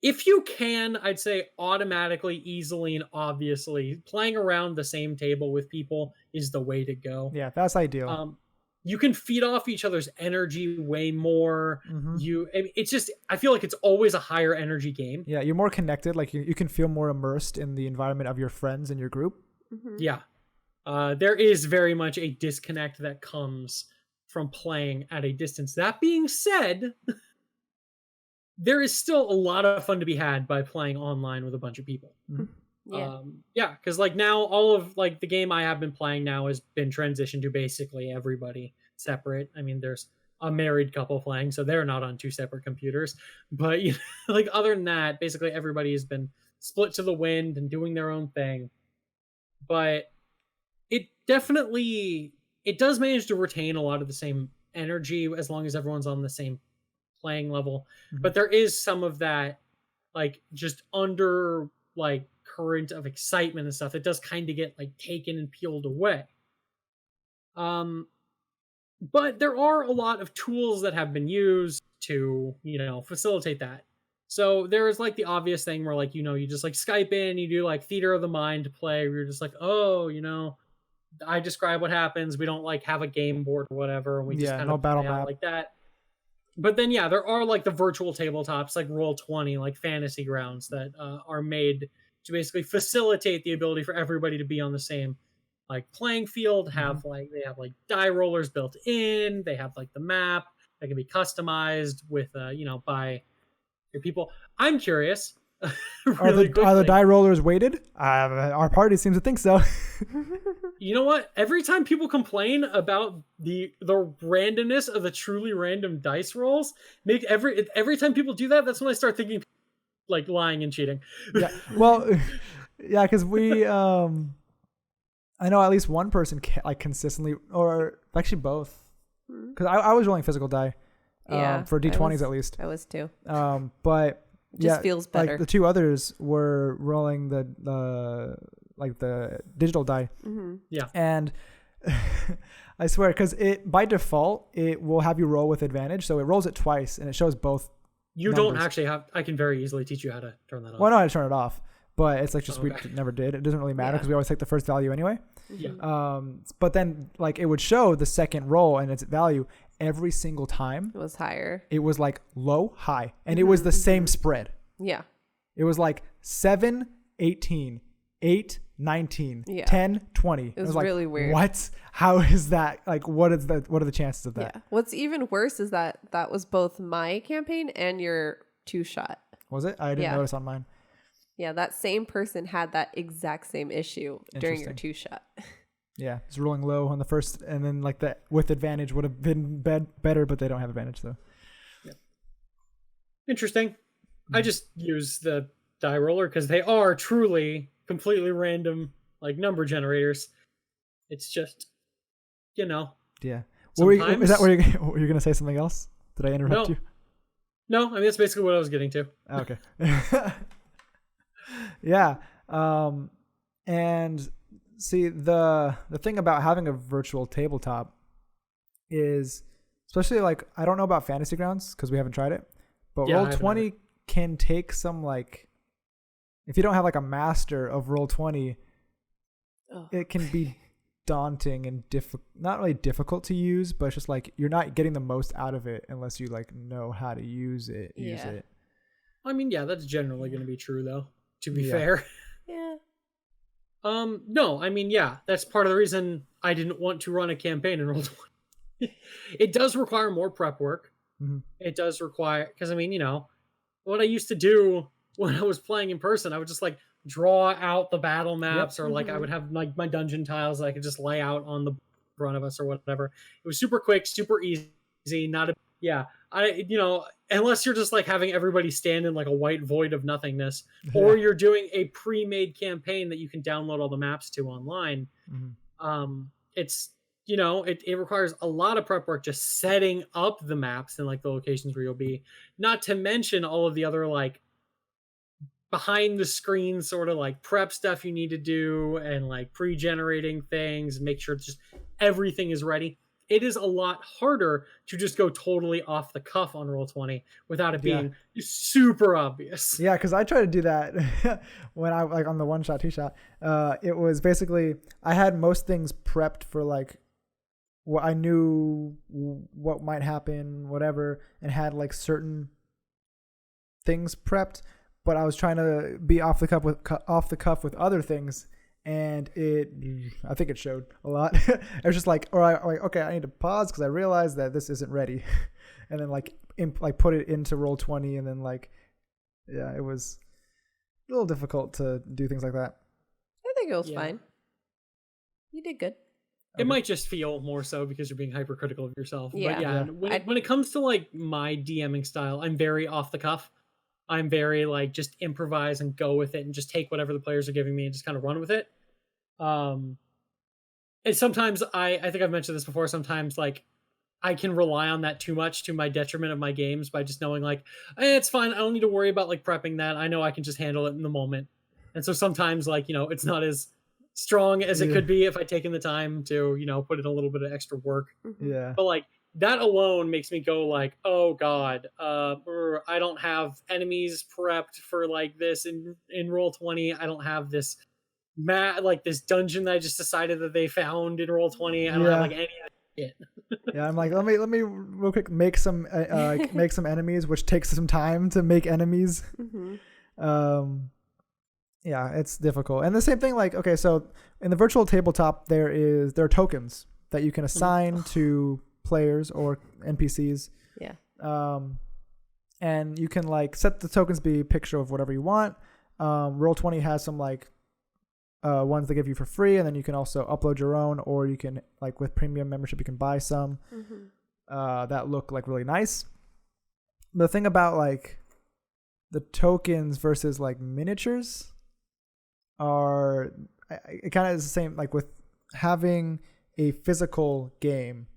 if you can, I'd say automatically, easily, and obviously playing around the same table with people is the way to go. Yeah, that's ideal. You can feed off each other's energy way more. It's just, I feel like it's always a higher energy game. Yeah, you're more connected. Like you can feel more immersed in the environment of your friends and your group. Yeah. there is very much a disconnect that comes from playing at a distance. That being said, there is still a lot of fun to be had by playing online with a bunch of people. Yeah. Because like now all of like the game I have been playing now has been transitioned to basically everybody separate. I mean, there's a married couple playing, so they're not on two separate computers. But you know, like other than that, basically everybody has been split to the wind and doing their own thing. But it does manage to retain a lot of the same energy as long as everyone's on the same playing level. But there is some of that like just under like current of excitement and stuff that does kind of get like taken and peeled away. But there are a lot of tools that have been used to, you know, facilitate that. So there is like the obvious thing where like, you know, you just like Skype in, you do like theater of the mind play where you're just like, oh, you know, I describe what happens. We don't like have a game board or whatever. And we just kind of battle play out map like that. But then, yeah, there are like the virtual tabletops like Roll20, like Fantasy Grounds that are made to basically facilitate the ability for everybody to be on the same like playing field. They have like die rollers built in. They have like the map that can be customized with you know, by your people. I'm curious. Are the die rollers weighted? Our party seems to think so. You know what? Every time people complain about the randomness of the truly random dice rolls, every time people do that, that's when I start thinking like lying and cheating. Yeah. Well, yeah, because we I know at least one person like consistently, or actually both, because I was rolling physical die for D20s at least. I was too. But it just feels better. Like the two others were rolling the digital die. Yeah. And I swear, because it by default it will have you roll with advantage, so it rolls it twice and it shows both. You numbers. Don't actually have. I can very easily teach you how to turn that off. Well, I know how to turn it off, but it's like just okay. we never did. It doesn't really matter because we always take the first value anyway. Yeah. But then like it would show the second roll and its value every single time. It was higher. It was like low, high, and it was the same spread. Yeah. It was like 7, 18, 8, 19, 10, 20. It was like, really weird. What? How is that? Like, what are the chances of that? Yeah. What's even worse is that was both my campaign and your 2-shot. Was it? I didn't notice on mine. Yeah, that same person had that exact same issue during your 2-shot. Yeah, it's rolling low on the first, and then like that with advantage would have been better, but they don't have advantage though. Yeah. Interesting. I just use the die roller because they are truly completely random, like number generators. It's just, you know. Yeah. Is that where you're going to say something else? Did I interrupt you? No, I mean, that's basically what I was getting to. Okay. Yeah. And see, the thing about having a virtual tabletop is, especially like, I don't know about Fantasy Grounds because we haven't tried it, but Roll20 can take some like, if you don't have like a master of Roll20, it can be daunting and not really difficult to use, but it's just like you're not getting the most out of it unless you like know how to use it. I mean, yeah, that's generally going to be true though, to be fair. Yeah. No, I mean, yeah, that's part of the reason I didn't want to run a campaign in Roll20. It does require more prep work. It does require, because I mean, you know, what I used to do when I was playing in person, I would just like draw out the battle maps, or like I would have like my dungeon tiles that I could just lay out on the front of us or whatever. It was super quick, super easy, you know, unless you're just like having everybody stand in like a white void of nothingness, or you're doing a pre-made campaign that you can download all the maps to online. It's, you know, it requires a lot of prep work just setting up the maps and like the locations where you'll be, not to mention all of the other like behind the screen sort of like prep stuff you need to do, and like pre-generating things, make sure just everything is ready. It is a lot harder to just go totally off the cuff on Roll20 without it being super obvious. Yeah, because I tried to do that when I like on the 1-shot, 2-shot. It was basically I had most things prepped for like what I knew what might happen, whatever, and had like certain things prepped. But I was trying to be off the cuff with other things, and I think it showed a lot. It was just like, okay, I need to pause because I realized that this isn't ready, and then like put it into Roll20, and then like, yeah, it was a little difficult to do things like that. I think it was fine. You did good. It might just feel more so because you're being hypercritical of yourself. Yeah. But yeah, when it comes to like my DMing style, I'm very off the cuff. I'm very like just improvise and go with it and just take whatever the players are giving me and just kind of run with it. And sometimes I think I've mentioned this before. Sometimes like I can rely on that too much to my detriment of my games by just knowing like, it's fine. I don't need to worry about like prepping that. I know I can just handle it in the moment. And so sometimes like, it's not as strong as it could be if I'd taken the time to, put in a little bit of extra work. Yeah. But like that alone makes me go like, oh God, I don't have enemies prepped for like this in Roll20. I don't have this like this dungeon that I just decided that they found in Roll20. I don't have like any of that shit. Yeah, I'm like, let me real quick make some enemies, which takes some time to make enemies. Yeah, it's difficult. And the same thing, like, okay, so in the virtual tabletop, there are tokens that you can assign to players or NPCs. Yeah. And you can like set the tokens to be a picture of whatever you want. Roll20 has some like ones they give you for free, and then you can also upload your own, or you can like with premium membership you can buy some that look like really nice. The thing about like the tokens versus like miniatures it kind of is the same, like with having a physical game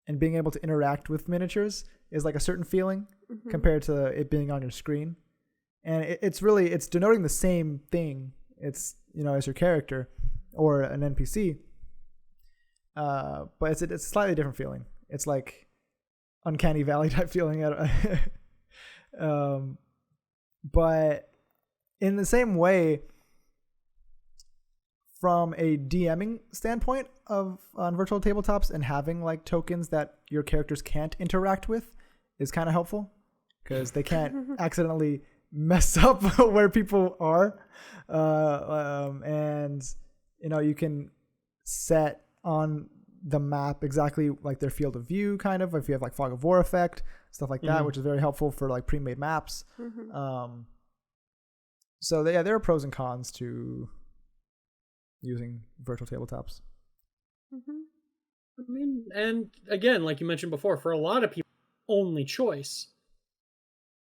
and being able to interact with miniatures is like a certain feeling compared to it being on your screen. And it's denoting the same thing. It's, as your character or an NPC. But it's a slightly different feeling. It's like uncanny valley type feeling. But in the same way, from a DMing standpoint on virtual tabletops, and having like tokens that your characters can't interact with is kind of helpful, because they can't accidentally mess up where people are. And you can set on the map exactly like their field of view, kind of, if you have like fog of war effect, stuff like that, which is very helpful for like pre-made maps. So there are pros and cons to using virtual tabletops. I mean, and again, like you mentioned before, for a lot of people, only choice.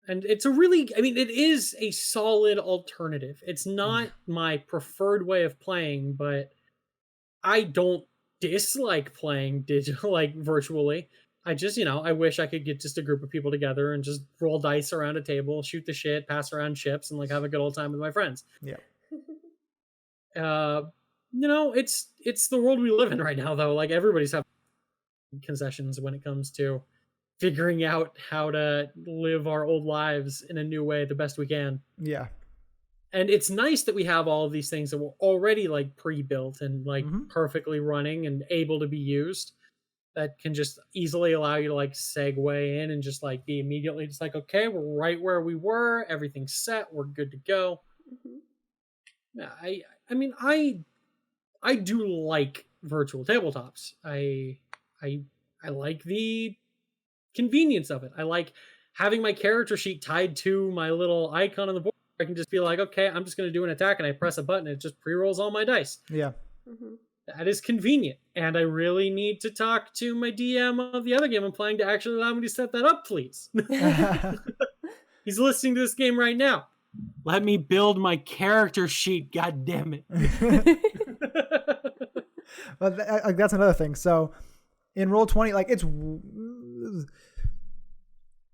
And it is a solid alternative. It's not my preferred way of playing, but I don't dislike playing digital, like virtually. I just, I wish I could get just a group of people together and just roll dice around a table, shoot the shit, pass around chips, and like have a good old time with my friends. Yeah. It's the world we live in right now, though. Like everybody's having concessions when it comes to figuring out how to live our old lives in a new way the best we can. Yeah. And it's nice that we have all of these things that were already like pre-built and like perfectly running and able to be used, that can just easily allow you to like segue in and just like be immediately just like, okay, we're right where we were. Everything's set. We're good to go. Yeah, I do like virtual tabletops. I like the convenience of it. I like having my character sheet tied to my little icon on the board. I can just be like, okay, I'm just going to do an attack, and I press a button, and it just pre-rolls all my dice. Yeah. That is convenient. And I really need to talk to my DM of the other game I'm playing to actually allow me to set that up, please. He's listening to this game right now. Let me build my character sheet, god damn it. But that's another thing. So in Roll20, like it's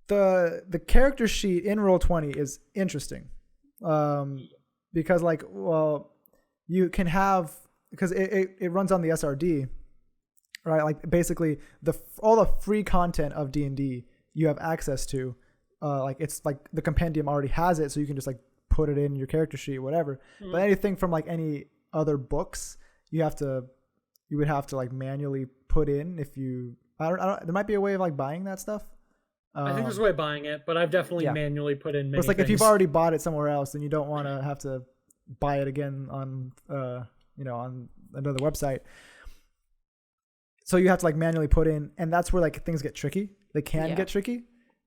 the character sheet in Roll20 is interesting. Because like, well, you can have, because it runs on the SRD, right? Like basically all the free content of D&D you have access to. Like it's like the compendium already has it, so you can just like put it in your character sheet, whatever. But anything from like any other books, you would have to like manually put in. If you, I don't. There might be a way of like buying that stuff. I think there's a way of buying it, but I've definitely manually put in many it's like things. If you've already bought it somewhere else, then you don't want to have to buy it again on on another website. So you have to like manually put in, and that's where like things get tricky. They can get tricky,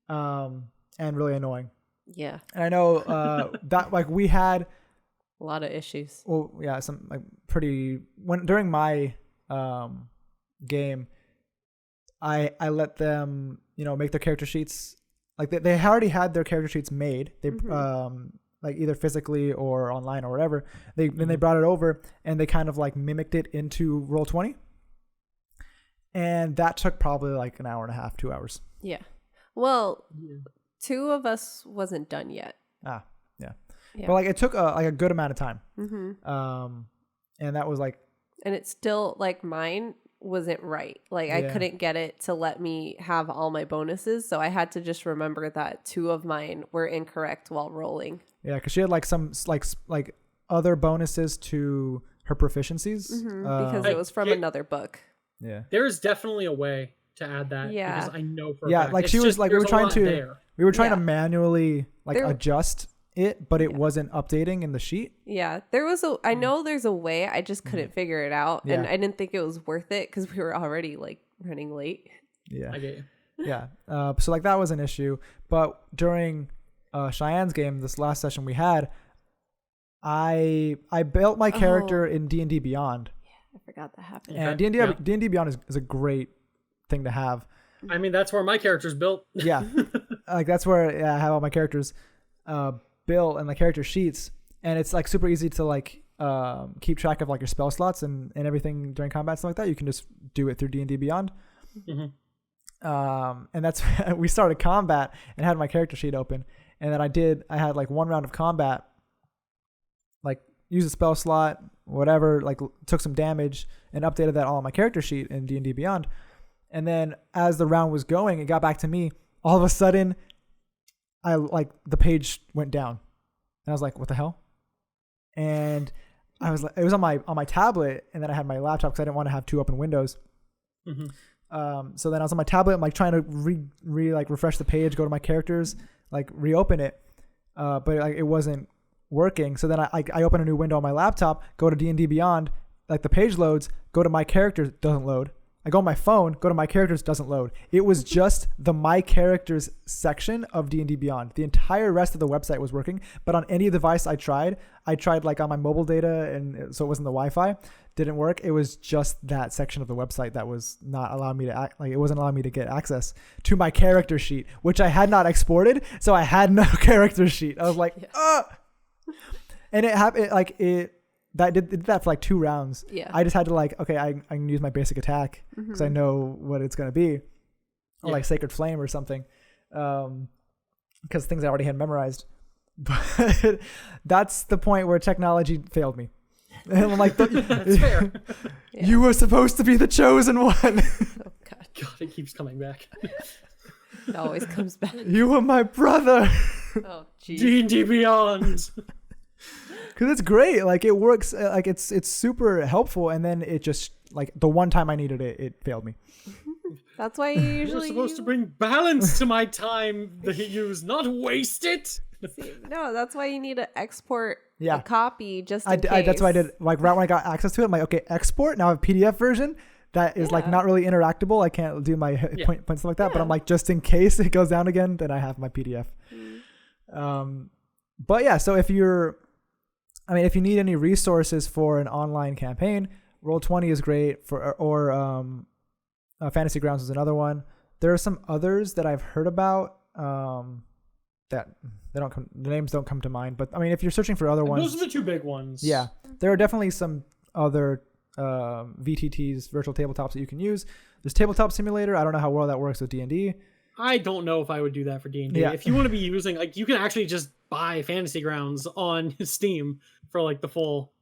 and really annoying. Yeah. And I know that like we had a lot of issues. Well, yeah, some like during my game, I let them make their character sheets. Like they already had their character sheets made. They like either physically or online or whatever. Then they brought it over and they kind of like mimicked it into Roll20. And that took probably like an hour and a half, 2 hours. Yeah. Well, 2 of us wasn't done yet. Yeah. But like it took a good amount of time. And that was like, and it's still like mine wasn't right. Like I couldn't get it to let me have all my bonuses, so I had to just remember that 2 of mine were incorrect while rolling. Yeah, because she had like some like other bonuses to her proficiencies because it was from another book. Yeah, there's definitely a way to add that. Yeah, because I know for a yeah, fact. like It's she was just, like we were trying to manually like adjust it, but it wasn't updating in the sheet. Yeah, I know there's a way, I just couldn't figure it out, and I didn't think it was worth it because we were already like running late. Yeah, I get you. Yeah, so like that was an issue, but during Cheyenne's game, this last session we had, I built my character in D&D Beyond. Yeah, I forgot that happened. And D&D Beyond is a great thing to have. I mean, that's where my character's built. Yeah, like that's where I have all my characters built and the character sheets, and it's like super easy to like keep track of like your spell slots and everything during combat, stuff like that. You can just do it through D&D Beyond. And that's we started combat and had my character sheet open, and then I had like 1 round of combat, like use a spell slot, whatever, like took some damage and updated that all on my character sheet in D&D Beyond. And then as the round was going, it got back to me. All of a sudden, the page went down, and I was like, "What the hell?" And I was like, it was on my tablet, and then I had my laptop because I didn't want to have 2 open windows. So then I was on my tablet, I'm like trying to refresh the page, go to my characters, like reopen it, but like it wasn't working. So then I open a new window on my laptop, go to D&D Beyond, like the page loads, go to my characters, doesn't load. I go on my phone, go to my characters, doesn't load. It was just the my characters section of D&D Beyond. The entire rest of the website was working, but on any device I tried like on my mobile data, and so it wasn't the Wi-Fi, didn't work. It was just that section of the website that was not allowing me to it wasn't allowing me to get access to my character sheet, which I had not exported, so I had no character sheet. I was like, and it happened like it. That did that for like 2 rounds. Yeah. I just had to like, okay, I can use my basic attack because I know what it's going to be. Or like Sacred Flame or something. Because things I already had memorized. But that's the point where technology failed me. And I'm like, that's fair. You were supposed to be the chosen one. Oh, God. God, it keeps coming back. It always comes back. You were my brother. Oh, jeez. D&D Beyond. Because it's great, like it works, like it's super helpful, and then it just like the one time I needed it, it failed me. That's why you usually You're supposed to bring balance to my time that you use, not waste it. No, that's why you need to export a copy just in case. That's what I did. Like right when I got access to it, I'm like, okay, export. Now I have a PDF version that is like not really interactable. I can't do my point stuff like that, but I'm like, just in case it goes down again, then I have my PDF. But yeah, so if you need any resources for an online campaign, Roll20 is great or Fantasy Grounds is another one. There are some others that I've heard about that the names don't come to mind. But I mean, if you're searching for other ones, those are the 2 big ones. Yeah, there are definitely some other VTTs, virtual tabletops that you can use. There's Tabletop Simulator. I don't know how well that works with D&D. I don't know if I would do that for D&D. Yeah. If you want to be using, like, you can actually just buy Fantasy Grounds on Steam for like the full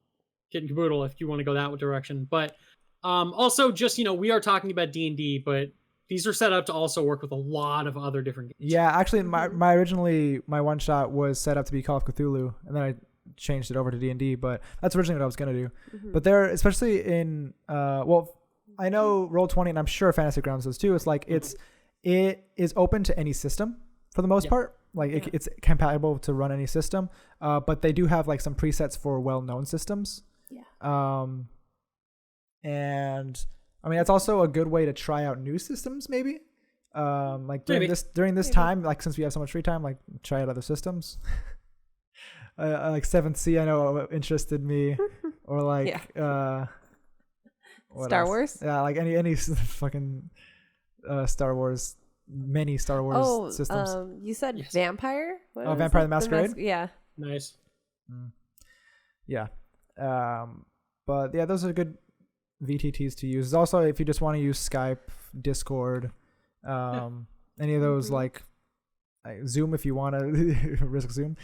kit and caboodle if you want to go that direction. But also just, we are talking about D&D, but these are set up to also work with a lot of other different games. Yeah, actually my one shot was set up to be Call of Cthulhu, and then I changed it over to D&D, but that's originally what I was going to do. But there, especially in I know Roll20, and I'm sure Fantasy Grounds does too. It's like it is open to any system for the most part. Like it's compatible to run any system, but they do have like some presets for well-known systems. Yeah. And I mean, that's also a good way to try out new systems, maybe. Like during this time, like since we have so much free time, like try out other systems. Like 7th Sea, I know interested me, or like Star Wars. Yeah, like any fucking Star Wars, many Star Wars systems. You said Vampire. What Vampire the Masquerade. Yeah. Nice. Yeah. But yeah, those are good VTTs to use. Also, if you just want to use Skype, Discord, any of those like Zoom, if you want to risk Zoom.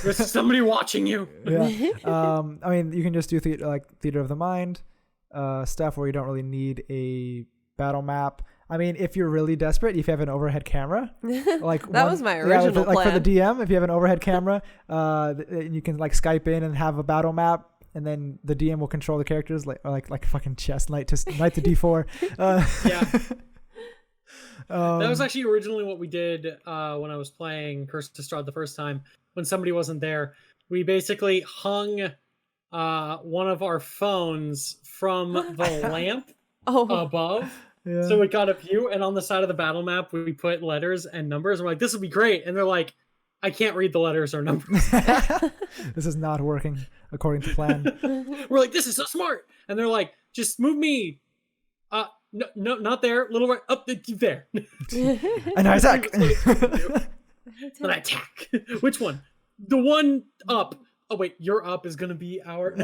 Risk somebody watching you. Yeah. I mean, you can just do Theater of the Mind stuff where you don't really need a battle map. I mean, if you're really desperate, if you have an overhead camera, like that was my original plan. Like for the DM, if you have an overhead camera, you can like Skype in and have a battle map, and then the DM will control the characters like fucking chess knight to D4. Yeah. That was actually originally what we did when I was playing Curse to Strahd the first time. When somebody wasn't there, we basically hung one of our phones from the lamp above. Yeah. So we got a view, and on the side of the battle map, we put letters and numbers. We're like, this will be great. And they're like, I can't read the letters or numbers. This is not working according to plan. We're like, this is so smart. And they're like, just move me. No, not there. Little right up there. And I attack. An attack. Which one? The one up. Oh wait, your up is gonna be our.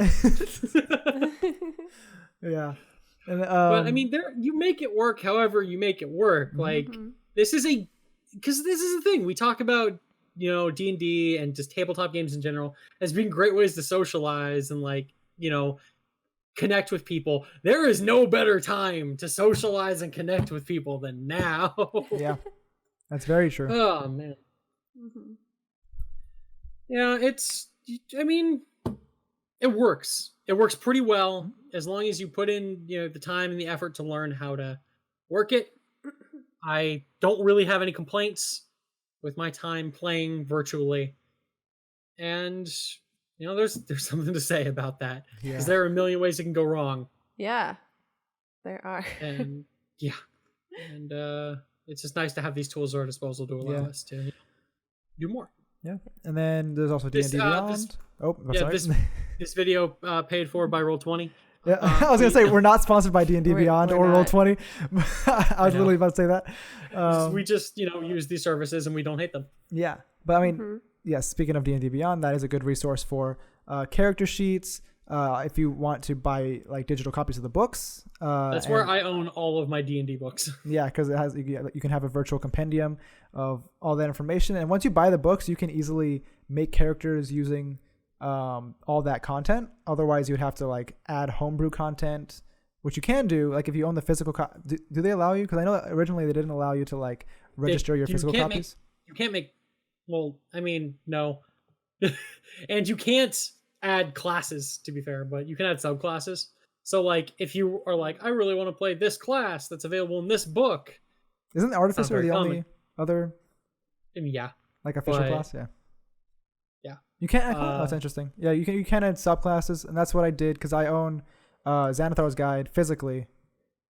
Yeah. And, but I mean, you make it work. However, you make it work. Like this is the thing we talk about. D&D and just tabletop games in general as being great ways to socialize and connect with people. There is no better time to socialize and connect with people than now. Yeah, that's very true. Oh man. Yeah, it works. It works pretty well as long as you put in, the time and the effort to learn how to work it. I don't really have any complaints with my time playing virtually. And there's something to say about that. Because there are a million ways it can go wrong. Yeah. There are. And it's just nice to have these tools at our disposal to allow us to do more. Yeah. And then there's also D&D Beyond. Sorry. This video paid for by Roll20. Yeah, I was gonna say we're not sponsored by D&D Beyond or Roll20. I was literally about to say that. We just use these services and we don't hate them. Yeah, but I mean, yes. Speaking of D&D Beyond, that is a good resource for character sheets. If you want to buy like digital copies of the books, that's where I own all of my D&D books. Yeah, because you can have a virtual compendium of all that information, and once you buy the books, you can easily make characters using all that content. Otherwise, you'd have to like add homebrew content, which you can do. Like if you own the physical, do they allow you? Because I know that originally they didn't allow you to like register your physical copies. You can't make. Well, I mean, no, and you can't add classes. To be fair, but you can add subclasses. So like, if you are like, I really want to play this class that's available in this book. Isn't the Artificer the only other? I mean, yeah. Like official class, yeah. Yeah. You can't. That's interesting. Yeah, you can add subclasses, and that's what I did because I own Xanathar's Guide physically.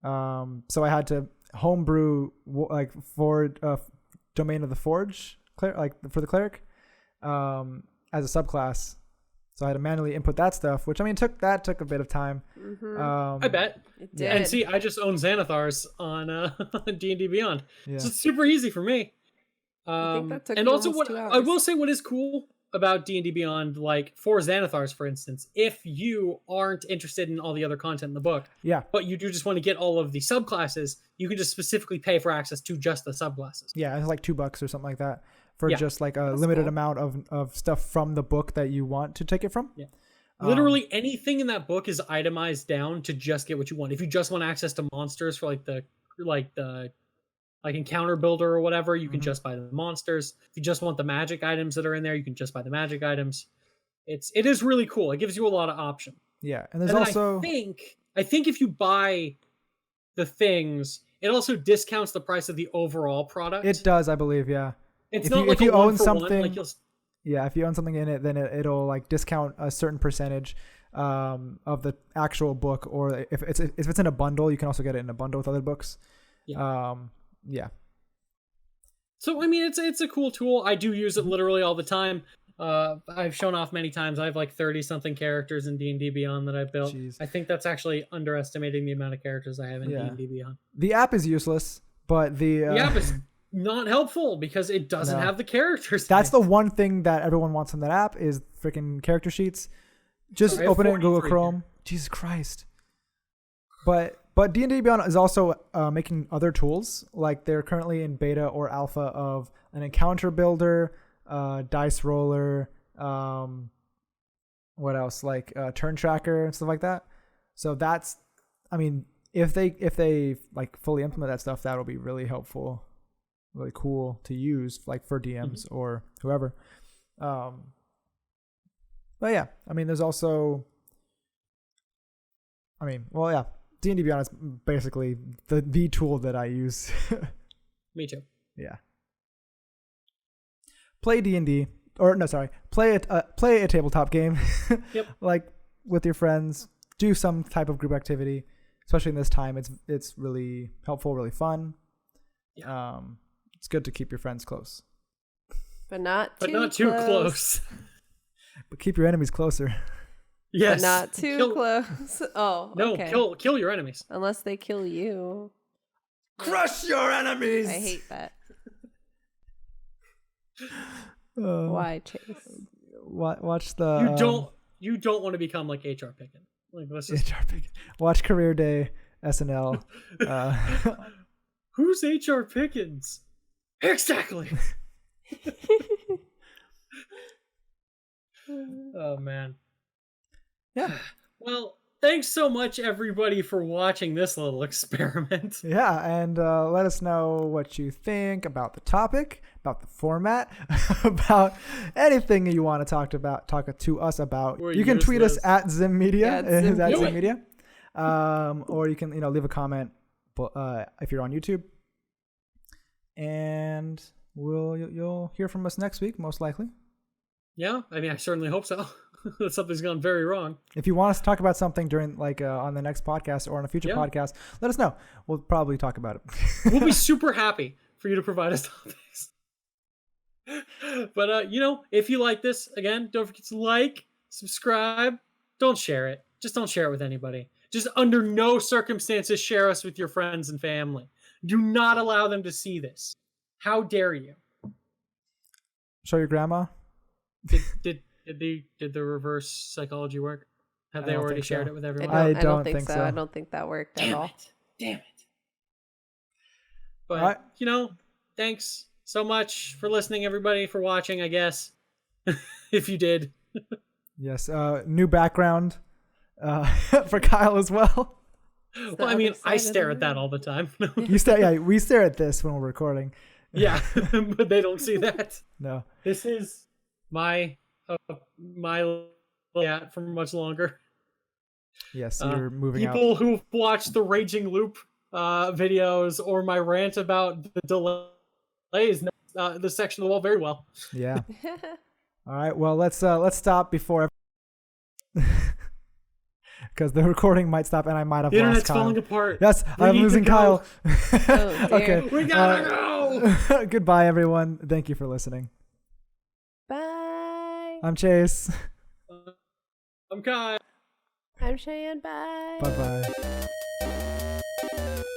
So I had to homebrew like for Domain of the Forge, like for the cleric, as a subclass. So I had to manually input that stuff, which I mean took a bit of time. I bet it did. And see, I just own Xanathar's on D&D Beyond, yeah. So it's super easy for me. I think that took and you also, almost what 2 hours. I will say, what is cool about D&D Beyond, like for Xanathar's, for instance, if you aren't interested in all the other content in the book, but you do just want to get all of the subclasses, you can just specifically pay for access to just the subclasses. Yeah, it's like $2 or something like that for just like a limited amount of stuff from the book that you want to take it from. Yeah. Literally anything in that book is itemized down to just get what you want. If you just want access to monsters for like encounter builder or whatever, you can just buy the monsters. If you just want the magic items that are in there, you can just buy the magic items. It is really cool. It gives you a lot of option. Yeah, and there's also I think if you buy the things, it also discounts the price of the overall product. It does, I believe. Yeah. It's if you own something, if you own something in it, then it'll like discount a certain percentage. of the actual book, or if it's in a bundle, you can also get it in a bundle with other books. Yeah. Yeah. So I mean, it's a cool tool. I do use it literally all the time. I've shown off many times. I have like 30 something characters in D&D Beyond that I've built. Jeez. I think that's actually underestimating the amount of characters I have in D&D Beyond. The app is useless, but the app is not helpful because it doesn't have the characters. That's the one thing that everyone wants on that app is freaking character sheets. Just open it in Google Chrome. Here. Jesus Christ. But D&D Beyond is also making other tools. Like they're currently in beta or alpha of an encounter builder, dice roller, what else? Like turn tracker and stuff like that. So that's, I mean, if they like fully implement that stuff, that'll be really helpful, really cool to use, like for DMs or whoever. But yeah, I mean, there's also, D&D Beyond is basically the tool that I use. Me too. Yeah. Play D&D, or no, sorry, play a tabletop game. Yep. Like with your friends, do some type of group activity, especially in this time. It's really helpful, really fun. Yeah. It's good to keep your friends close, but not too close. But keep your enemies closer. Yes. But not too close. Oh, no, okay. Kill your enemies. Unless they kill you. Crush your enemies. I hate that. Why, Chase? Watch the. You don't want to become like HR Pickett. Like let's just HR Pickett. Watch Career Day SNL. Who's HR Pickens? Exactly. Oh man. Yeah. Well, thanks so much everybody for watching this little experiment. Yeah, and let us know what you think about the topic, about the format, about anything you want to talk to us about. You can tweet us at ZymMedia, ZymMedia. Or you can leave a comment if you're on YouTube. And you'll hear from us next week, most likely. Yeah, I mean, I certainly hope so. Something's gone very wrong. If you want us to talk about something during, on the next podcast or on a future podcast, let us know. We'll probably talk about it. We'll be super happy for you to provide us topics. But, if you like this, again, don't forget to like, subscribe. Don't share it. Just don't share it with anybody. Just under no circumstances share us with your friends and family. Do not allow them to see this. How dare you? Show your grandma. Did the reverse psychology work? Have they already shared it with everyone? I don't think so. I don't think that worked at all. Damn it. But, thanks so much for listening, everybody, for watching, I guess. If you did. Yes. New background for Kyle as well. Well, I mean, I stare at that all the time. You stare. Yeah, we stare at this when we're recording. Yeah, but they don't see that. No. This is my for much longer. Yes, you're moving people out. who've watched the Raging Loop videos or my rant about the delays know this section of the wall very well. Yeah. All right. Well, let's stop before because the recording might stop and I might have the lost internet's Kyle. Falling apart. Yes, I'm losing Kyle. Oh, okay. We gotta go. Goodbye, everyone. Thank you for listening. Bye. I'm Chase. I'm Kai. I'm Cheyenne. Bye. Bye-bye.